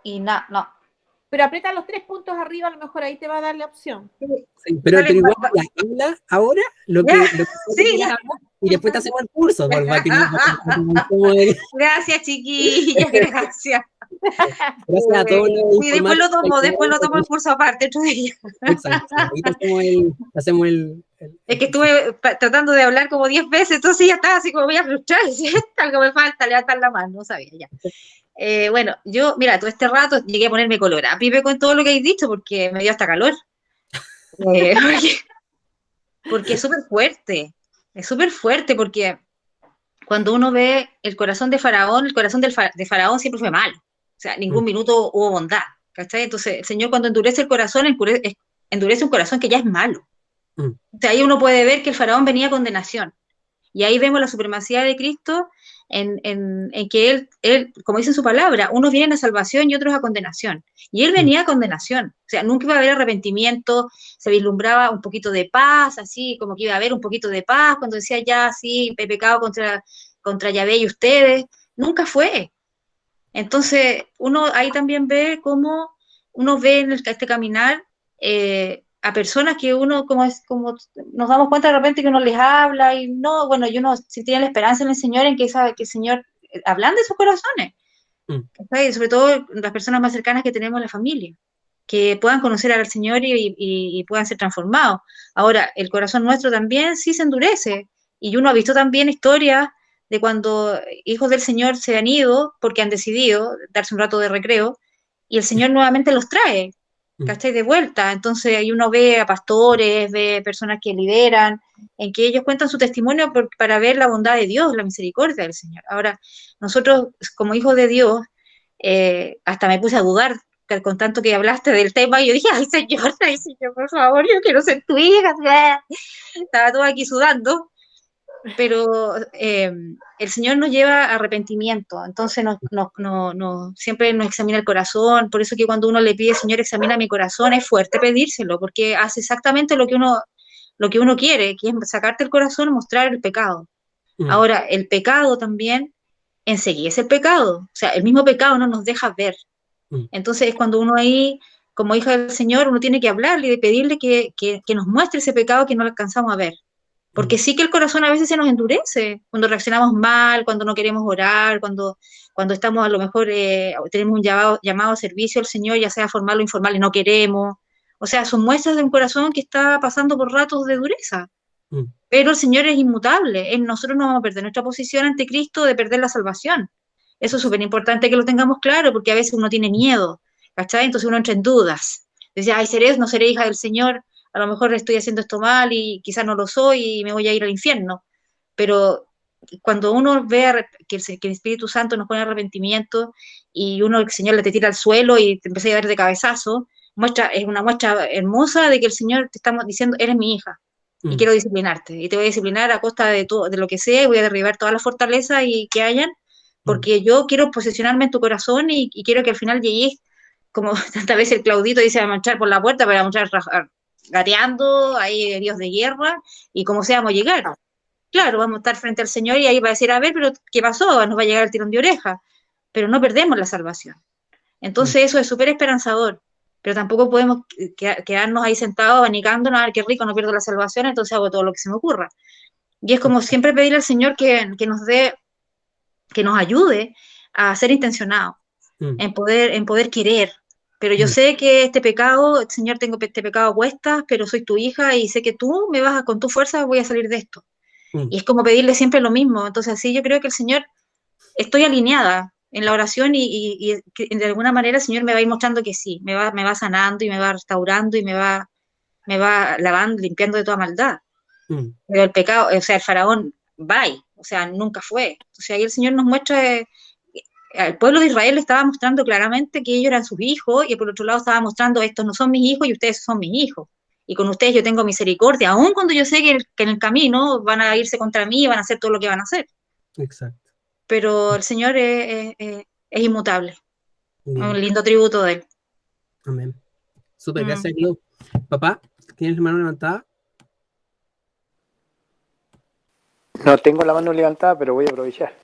y no. Pero aprieta los 3 puntos arriba, a lo mejor ahí te va a dar la opción. Sí, pero igual habla ahora lo que y después te hacemos el curso. Gracias, chiquillas, gracias. Gracias a todos. Y después lo tomo el curso aparte otro día. Exacto. Ahorita hacemos el... Es que estuve tratando de hablar como 10 veces, entonces ya estaba así como voy a frustrar. Algo me falta, levantar la mano, no sabía ya. Bueno, yo, mira, todo este rato llegué a ponerme colorada, Pipe, con todo lo que habéis dicho, porque me dio hasta calor. Porque es súper fuerte. Es súper fuerte porque cuando uno ve el corazón de Faraón, el corazón de Faraón siempre fue malo. O sea, ningún minuto hubo bondad. ¿Cachai? Entonces, el Señor cuando endurece el corazón, endurece un corazón que ya es malo. O sea, ahí uno puede ver que el Faraón venía a condenación. Y ahí vemos la supremacía de Cristo en que él, como dice en su palabra, unos vienen a salvación y otros a condenación. Y él venía a condenación. O sea, nunca iba a haber arrepentimiento, se vislumbraba un poquito de paz, así como que iba a haber un poquito de paz cuando decía ya, sí, he pecado contra Yahvé y ustedes. Nunca fue. Entonces, uno ahí también ve cómo uno ve en este caminar a personas que uno, como nos damos cuenta de repente que uno les habla y no, bueno, y uno si tiene la esperanza en el Señor, en que sabe que el Señor ablande sus corazones, ¿sabes? Sobre todo las personas más cercanas que tenemos en la familia, que puedan conocer al Señor y puedan ser transformados. Ahora, el corazón nuestro también sí se endurece, y uno ha visto también historias de cuando hijos del Señor se han ido porque han decidido darse un rato de recreo, y el Señor nuevamente los trae, ¿cachai? De vuelta. Entonces ahí uno ve a pastores, ve personas que lideran, en que ellos cuentan su testimonio para ver la bondad de Dios, la misericordia del Señor. Ahora, nosotros como hijos de Dios, hasta me puse a dudar con tanto que hablaste del tema, y yo dije, ay Señor, por favor, yo quiero ser tu hija. Estaba todo aquí sudando, pero el Señor nos lleva a arrepentimiento, entonces siempre nos examina el corazón. Por eso que cuando uno le pide, Señor, examina mi corazón, es fuerte pedírselo, porque hace exactamente lo que uno quiere, que es sacarte el corazón, mostrar el pecado. Ahora, el pecado también enseguida es el pecado, o sea, el mismo pecado no nos deja ver. Entonces es cuando uno ahí, como hija del Señor, uno tiene que hablarle y pedirle que nos muestre ese pecado que no alcanzamos a ver. Porque sí que el corazón a veces se nos endurece, cuando reaccionamos mal, cuando no queremos orar, cuando estamos a lo mejor, tenemos un llamado a servicio al Señor, ya sea formal o informal, y no queremos. O sea, son muestras de un corazón que está pasando por ratos de dureza. Pero el Señor es inmutable, nosotros no vamos a perder nuestra posición ante Cristo de perder la salvación. Eso es súper importante que lo tengamos claro, porque a veces uno tiene miedo, ¿cachai? Entonces uno entra en dudas. Decía, ay, ¿seré, no seré hija del Señor? A lo mejor estoy haciendo esto mal y quizás no lo soy y me voy a ir al infierno. Pero cuando uno ve que el Espíritu Santo nos pone arrepentimiento y el Señor le te tira al suelo y te empieza a dar de cabezazo, es una muestra hermosa de que el Señor te está diciendo, eres mi hija y quiero disciplinarte, y te voy a disciplinar a costa de lo que sea, y voy a derribar todas las fortalezas que hayan, porque yo quiero posesionarme en tu corazón y quiero que al final llegues, como tantas veces el Claudito dice, a marchar por la puerta, pero a marchar gateando, ahí Dios de guerra, y como sea, vamos a llegar. Claro, vamos a estar frente al Señor y ahí va a decir, a ver, pero ¿qué pasó? Nos va a llegar el tirón de oreja, pero no perdemos la salvación. Entonces eso es súper esperanzador, pero tampoco podemos quedarnos ahí sentados abanicándonos, a ver qué rico, no pierdo la salvación, entonces hago todo lo que se me ocurra. Y es como siempre pedirle al Señor que nos ayude a ser intencionados, en poder querer. Pero yo sé que este pecado, Señor, tengo este pecado a cuestas, pero soy tu hija y sé que tú me vas con tu fuerza, voy a salir de esto. Y es como pedirle siempre lo mismo. Entonces, sí, yo creo que el Señor, estoy alineada en la oración y de alguna manera el Señor me va a ir mostrando que sí, me va sanando y me va restaurando y me va lavando, limpiando de toda maldad. Pero el pecado, o sea, el faraón, o sea, nunca fue. O sea, ahí el Señor nos muestra, al pueblo de Israel le estaba mostrando claramente que ellos eran sus hijos, y por otro lado estaba mostrando, estos no son mis hijos y ustedes son mis hijos. Y con ustedes yo tengo misericordia, aun cuando yo sé que en el camino van a irse contra mí y van a hacer todo lo que van a hacer. Exacto. Pero el Señor es inmutable. Bien. Un lindo tributo de él. Amén. Súper, gracias, Dios. Papá, ¿tienes la mano levantada? No tengo la mano levantada, pero voy a aprovechar.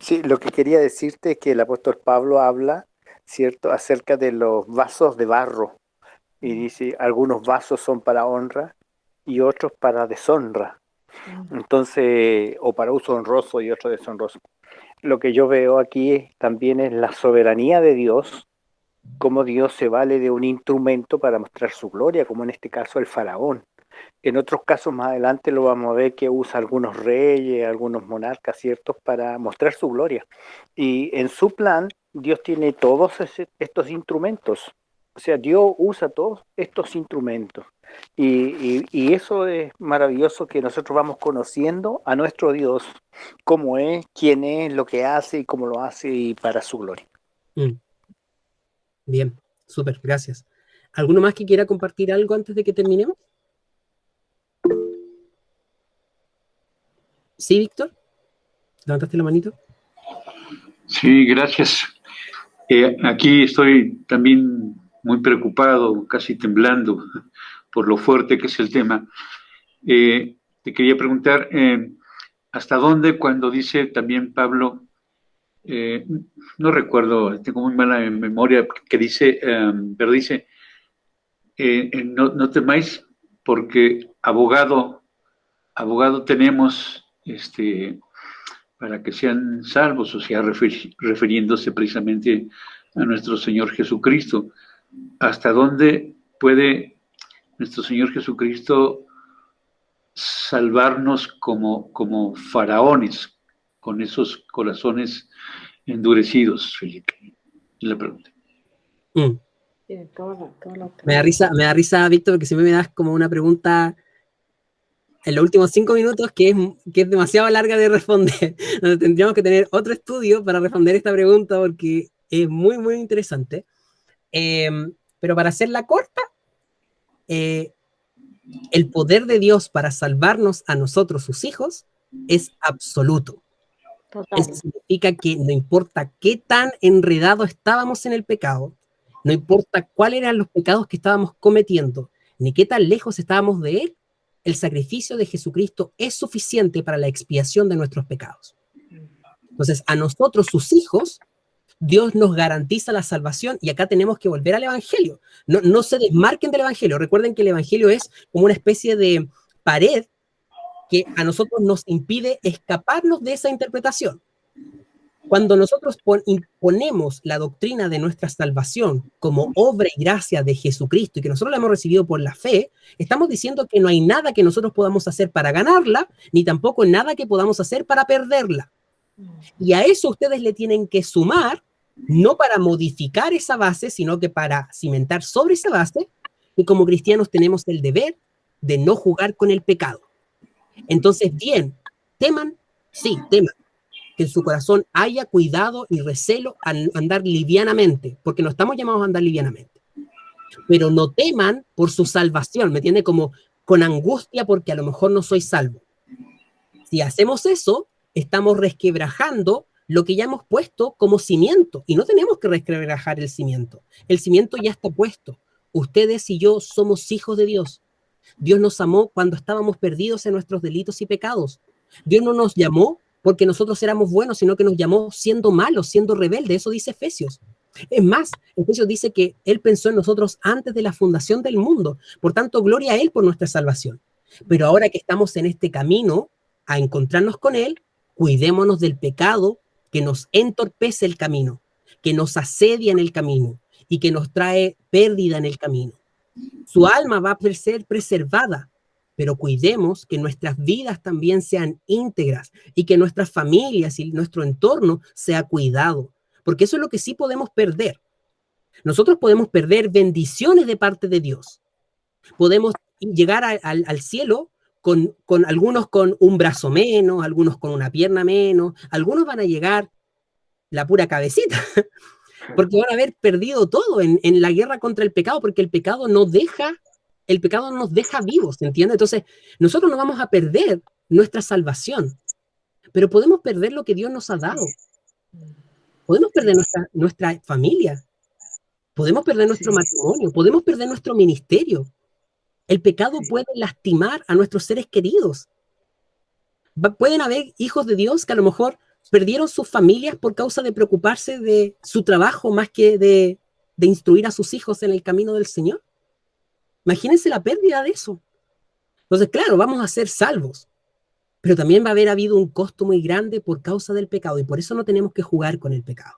Sí, lo que quería decirte es que el apóstol Pablo habla, ¿cierto?, acerca de los vasos de barro. Y dice, algunos vasos son para honra y otros para deshonra. Entonces, o para uso honroso y otro deshonroso. Lo que yo veo aquí también es la soberanía de Dios, cómo Dios se vale de un instrumento para mostrar su gloria, como en este caso el faraón. En otros casos más adelante lo vamos a ver que usa algunos reyes, algunos monarcas, ¿ciertos?, para mostrar su gloria. Y en su plan, Dios tiene todos estos instrumentos. O sea, Dios usa todos estos instrumentos. Y eso es maravilloso, que nosotros vamos conociendo a nuestro Dios, cómo es, quién es, lo que hace y cómo lo hace, y para su gloria. Bien, súper, gracias. ¿Alguno más que quiera compartir algo antes de que terminemos? Sí, Víctor, ¿levantaste la manito? Sí, gracias. Aquí estoy también muy preocupado, casi temblando por lo fuerte que es el tema. Te quería preguntar, ¿hasta dónde, cuando dice también Pablo, no recuerdo, tengo muy mala memoria, que dice, pero dice, no temáis, porque abogado tenemos para que sean salvos, o sea, refiriéndose precisamente a nuestro Señor Jesucristo. ¿Hasta dónde puede nuestro Señor Jesucristo salvarnos como faraones, con esos corazones endurecidos, Felipe? Es la pregunta. Me da risa, Víctor, porque siempre me das como una pregunta en los últimos 5 minutos que es demasiado larga de responder. Tendríamos que tener otro estudio para responder esta pregunta porque es muy, muy interesante. Pero para hacerla corta, el poder de Dios para salvarnos a nosotros, sus hijos, es absoluto. Eso significa que no importa qué tan enredados estábamos en el pecado, no importa cuáles eran los pecados que estábamos cometiendo, ni qué tan lejos estábamos de él, el sacrificio de Jesucristo es suficiente para la expiación de nuestros pecados. Entonces, a nosotros, sus hijos, Dios nos garantiza la salvación, y acá tenemos que volver al Evangelio. No se desmarquen del Evangelio. Recuerden que el Evangelio es como una especie de pared que a nosotros nos impide escaparnos de esa interpretación. Cuando nosotros imponemos la doctrina de nuestra salvación como obra y gracia de Jesucristo, y que nosotros la hemos recibido por la fe, estamos diciendo que no hay nada que nosotros podamos hacer para ganarla, ni tampoco nada que podamos hacer para perderla. Y a eso ustedes le tienen que sumar, no para modificar esa base, sino que para cimentar sobre esa base, que como cristianos tenemos el deber de no jugar con el pecado. Entonces, bien, teman, sí, teman, que en su corazón haya cuidado y recelo a andar livianamente, porque no estamos llamados a andar livianamente. Pero no teman por su salvación, ¿me entiende? Como con angustia porque a lo mejor no soy salvo. Si hacemos eso, estamos resquebrajando lo que ya hemos puesto como cimiento, y no tenemos que resquebrajar el cimiento. El cimiento ya está puesto. Ustedes y yo somos hijos de Dios. Dios nos amó cuando estábamos perdidos en nuestros delitos y pecados. Dios no nos llamó porque nosotros éramos buenos, sino que nos llamó siendo malos, siendo rebeldes. Eso dice Efesios. Es más, Efesios dice que Él pensó en nosotros antes de la fundación del mundo. Por tanto, gloria a Él por nuestra salvación. Pero ahora que estamos en este camino a encontrarnos con Él, cuidémonos del pecado que nos entorpece el camino, que nos asedia en el camino y que nos trae pérdida en el camino. Su alma va a ser preservada, pero cuidemos que nuestras vidas también sean íntegras y que nuestras familias y nuestro entorno sea cuidado, porque eso es lo que sí podemos perder. Nosotros podemos perder bendiciones de parte de Dios. Podemos llegar al cielo con algunos con un brazo menos, algunos con una pierna menos, algunos van a llegar la pura cabecita, porque van a haber perdido todo en la guerra contra el pecado, porque el pecado nos deja vivos, ¿entiendes? Entonces, nosotros no vamos a perder nuestra salvación, pero podemos perder lo que Dios nos ha dado. Podemos perder nuestra familia, podemos perder nuestro matrimonio, podemos perder nuestro ministerio. El pecado puede lastimar a nuestros seres queridos. Pueden haber hijos de Dios que a lo mejor perdieron sus familias por causa de preocuparse de su trabajo más que de instruir a sus hijos en el camino del Señor. Imagínense la pérdida de eso. Entonces, claro, vamos a ser salvos, pero también va a haber habido un costo muy grande por causa del pecado, y por eso no tenemos que jugar con el pecado.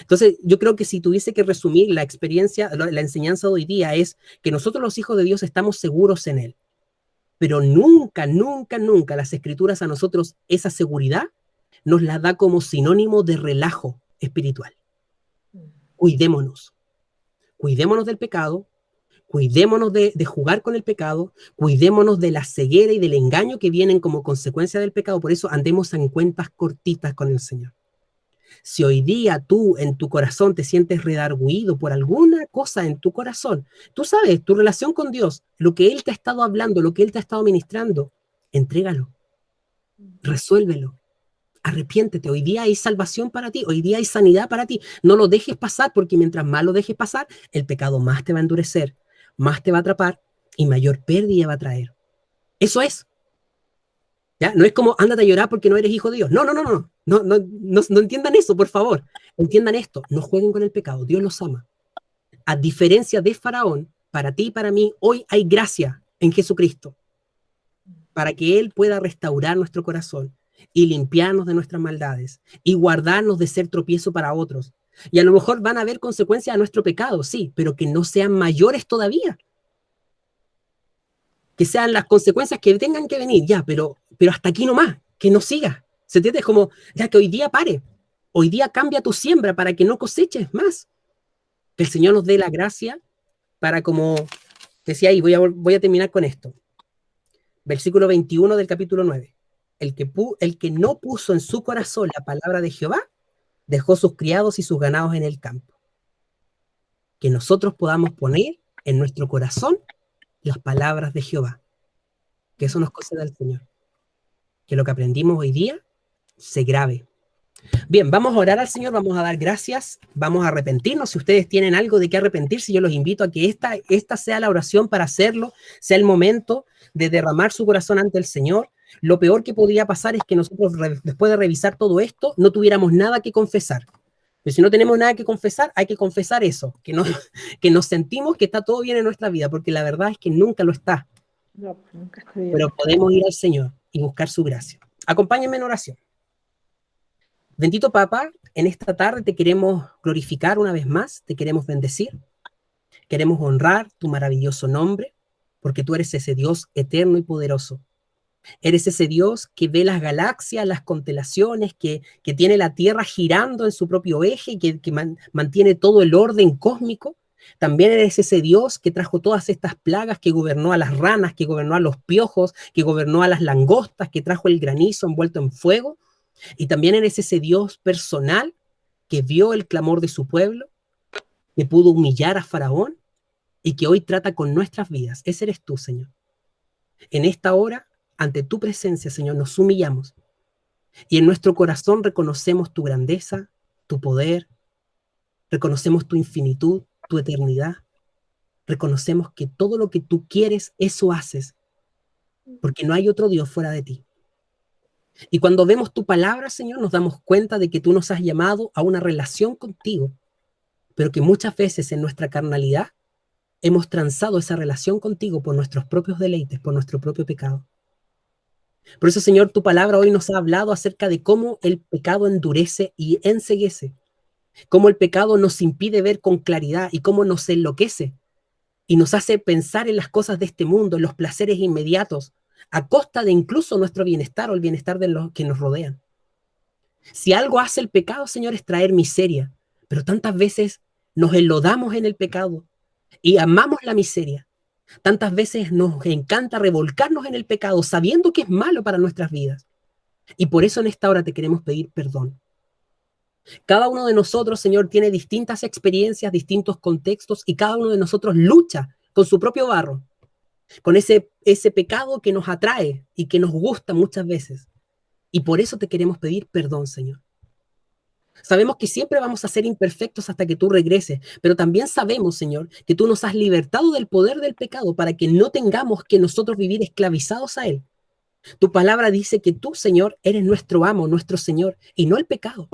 Entonces, yo creo que si tuviese que resumir la experiencia, la enseñanza de hoy día es que nosotros los hijos de Dios estamos seguros en Él, pero nunca, nunca, nunca las Escrituras a nosotros esa seguridad nos la da como sinónimo de relajo espiritual. Cuidémonos del pecado, cuidémonos de jugar con el pecado, cuidémonos de la ceguera y del engaño que vienen como consecuencia del pecado. Por eso andemos en cuentas cortitas con el Señor. Si hoy día tú en tu corazón te sientes redarguido por alguna cosa en tu corazón, tú sabes, tu relación con Dios, lo que Él te ha estado hablando, lo que Él te ha estado ministrando, entrégalo, resuélvelo, arrepiéntete. Hoy día hay salvación para ti, hoy día hay sanidad para ti. No lo dejes pasar, porque mientras más lo dejes pasar, el pecado más te va a endurecer, más te va a atrapar y mayor pérdida va a traer. Eso es. ¿Ya? No es como ándate a llorar porque no eres hijo de Dios. No entiendan eso, por favor. Entiendan esto, no jueguen con el pecado, Dios los ama. A diferencia de Faraón, para ti y para mí, hoy hay gracia en Jesucristo, para que Él pueda restaurar nuestro corazón y limpiarnos de nuestras maldades y guardarnos de ser tropiezo para otros. Y a lo mejor van a haber consecuencias a nuestro pecado, sí, pero que no sean mayores todavía. Que sean las consecuencias que tengan que venir, ya, pero hasta aquí nomás, que no siga. ¿Se entiende? Es como, ya que hoy día pare, hoy día cambia tu siembra para que no coseches más. Que el Señor nos dé la gracia para, como decía ahí, voy a terminar con esto. Versículo 21 del capítulo 9. El que no puso en su corazón la palabra de Jehová, dejó sus criados y sus ganados en el campo. Que nosotros podamos poner en nuestro corazón las palabras de Jehová. Que eso nos conceda el Señor. Que lo que aprendimos hoy día se grabe. Bien, vamos a orar al Señor, vamos a dar gracias, vamos a arrepentirnos. Si ustedes tienen algo de qué arrepentirse, yo los invito a que esta sea la oración para hacerlo, sea el momento de derramar su corazón ante el Señor. Lo peor que podría pasar es que nosotros, después de revisar todo esto, no tuviéramos nada que confesar. Pero si no tenemos nada que confesar, hay que confesar eso, que nos sentimos que está todo bien en nuestra vida, porque la verdad es que nunca lo está. No, nunca está bien. Pero podemos ir al Señor y buscar su gracia. Acompáñenme en oración. Bendito Papá, en esta tarde te queremos glorificar una vez más, te queremos bendecir, queremos honrar tu maravilloso nombre, porque tú eres ese Dios eterno y poderoso. Eres ese Dios que ve las galaxias, las constelaciones, que tiene la Tierra girando en su propio eje, que mantiene todo el orden cósmico. También eres ese Dios que trajo todas estas plagas, que gobernó a las ranas, que gobernó a los piojos, que gobernó a las langostas, que trajo el granizo envuelto en fuego. Y también eres ese Dios personal que vio el clamor de su pueblo, que pudo humillar a Faraón y que hoy trata con nuestras vidas. Ese eres tú, Señor. En esta hora, ante tu presencia, Señor, nos humillamos y en nuestro corazón reconocemos tu grandeza, tu poder, reconocemos tu infinitud, tu eternidad. Reconocemos que todo lo que tú quieres, eso haces, porque no hay otro Dios fuera de ti. Y cuando vemos tu palabra, Señor, nos damos cuenta de que tú nos has llamado a una relación contigo, pero que muchas veces en nuestra carnalidad hemos transado esa relación contigo por nuestros propios deleites, por nuestro propio pecado. Por eso, Señor, tu palabra hoy nos ha hablado acerca de cómo el pecado endurece y enceguece, cómo el pecado nos impide ver con claridad y cómo nos enloquece y nos hace pensar en las cosas de este mundo, en los placeres inmediatos, a costa de incluso nuestro bienestar o el bienestar de los que nos rodean. Si algo hace el pecado, Señor, es traer miseria, pero tantas veces nos enlodamos en el pecado y amamos la miseria. Tantas veces nos encanta revolcarnos en el pecado sabiendo que es malo para nuestras vidas. Y por eso en esta hora te queremos pedir perdón. Cada uno de nosotros, Señor, tiene distintas experiencias, distintos contextos y cada uno de nosotros lucha con su propio barro, con ese pecado que nos atrae y que nos gusta muchas veces. Y por eso te queremos pedir perdón, Señor. Sabemos que siempre vamos a ser imperfectos hasta que tú regreses, pero también sabemos, Señor, que tú nos has libertado del poder del pecado para que no tengamos que nosotros vivir esclavizados a él. Tu palabra dice que tú, Señor, eres nuestro amo, nuestro Señor, y no el pecado.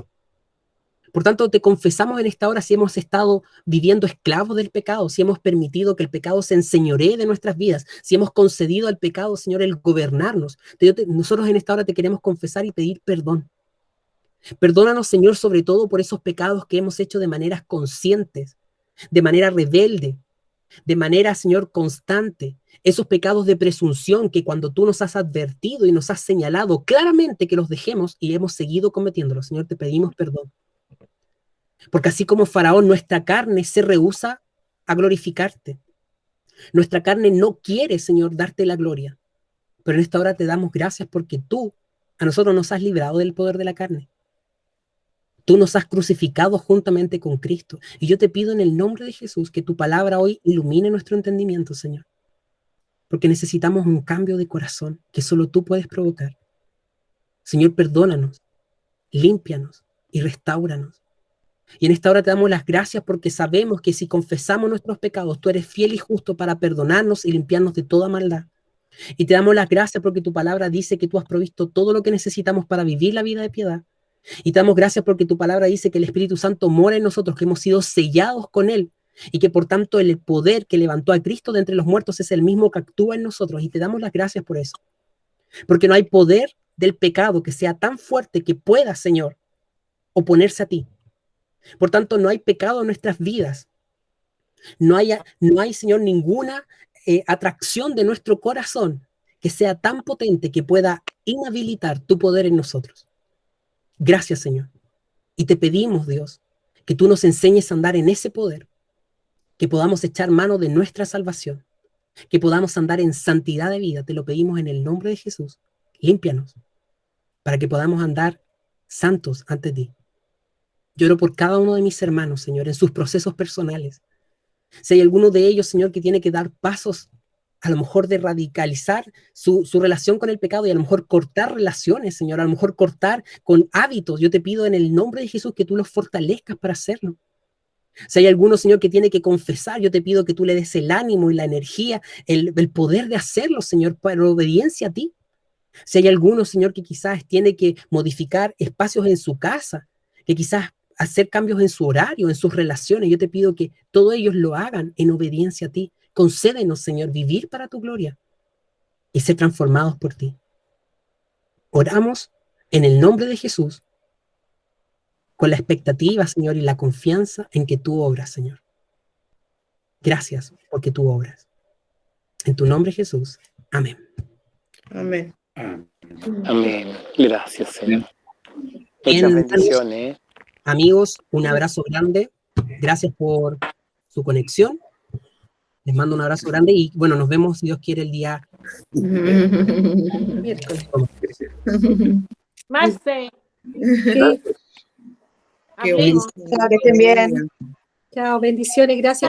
Por tanto, te confesamos en esta hora si hemos estado viviendo esclavos del pecado, si hemos permitido que el pecado se enseñoree de nuestras vidas, si hemos concedido al pecado, Señor, el gobernarnos. Nosotros en esta hora te queremos confesar y pedir perdón. Perdónanos, Señor, sobre todo por esos pecados que hemos hecho de maneras conscientes, de manera rebelde, de manera, Señor, constante. Esos pecados de presunción que cuando tú nos has advertido y nos has señalado claramente que los dejemos y hemos seguido cometiéndolos, Señor, te pedimos perdón. Porque así como Faraón, nuestra carne se rehúsa a glorificarte. Nuestra carne no quiere, Señor, darte la gloria. Pero en esta hora te damos gracias porque tú a nosotros nos has librado del poder de la carne. Tú nos has crucificado juntamente con Cristo. Y yo te pido en el nombre de Jesús que tu palabra hoy ilumine nuestro entendimiento, Señor. Porque necesitamos un cambio de corazón que solo tú puedes provocar. Señor, perdónanos, límpianos y restáuranos. Y en esta hora te damos las gracias porque sabemos que si confesamos nuestros pecados, tú eres fiel y justo para perdonarnos y limpiarnos de toda maldad. Y te damos las gracias porque tu palabra dice que tú has provisto todo lo que necesitamos para vivir la vida de piedad. Y te damos gracias porque tu palabra dice que el Espíritu Santo mora en nosotros, que hemos sido sellados con Él y que por tanto el poder que levantó a Cristo de entre los muertos es el mismo que actúa en nosotros, y te damos las gracias por eso, porque no hay poder del pecado que sea tan fuerte que pueda, Señor, oponerse a ti. Por tanto, no hay pecado en nuestras vidas, no hay, Señor, ninguna atracción de nuestro corazón que sea tan potente que pueda inhabilitar tu poder en nosotros. Gracias, Señor. Y te pedimos, Dios, que tú nos enseñes a andar en ese poder, que podamos echar mano de nuestra salvación, que podamos andar en santidad de vida. Te lo pedimos en el nombre de Jesús. Límpianos, para que podamos andar santos ante ti. Lloro por cada uno de mis hermanos, Señor, en sus procesos personales. Si hay alguno de ellos, Señor, que tiene que dar pasos, a lo mejor de radicalizar su relación con el pecado y a lo mejor cortar relaciones, Señor, a lo mejor cortar con hábitos, yo te pido en el nombre de Jesús que tú los fortalezcas para hacerlo. Si hay alguno, Señor, que tiene que confesar, yo te pido que tú le des el ánimo y la energía, el poder de hacerlo, Señor, para obediencia a ti. Si hay alguno, Señor, que quizás tiene que modificar espacios en su casa, que quizás hacer cambios en su horario, en sus relaciones, yo te pido que todos ellos lo hagan en obediencia a ti. Concédenos, Señor, vivir para tu gloria y ser transformados por ti. Oramos en el nombre de Jesús, con la expectativa, Señor, y la confianza en que tú obras, Señor. Gracias porque tú obras. En tu nombre, Jesús. Amén. Amén. Amén. Gracias, Señor. Muchas bendiciones. Amigos, un abrazo grande. Gracias por su conexión. Les mando un abrazo grande y bueno, nos vemos, si Dios quiere, el día miércoles. Marce. Que estén bien. Chao, bendiciones, gracias.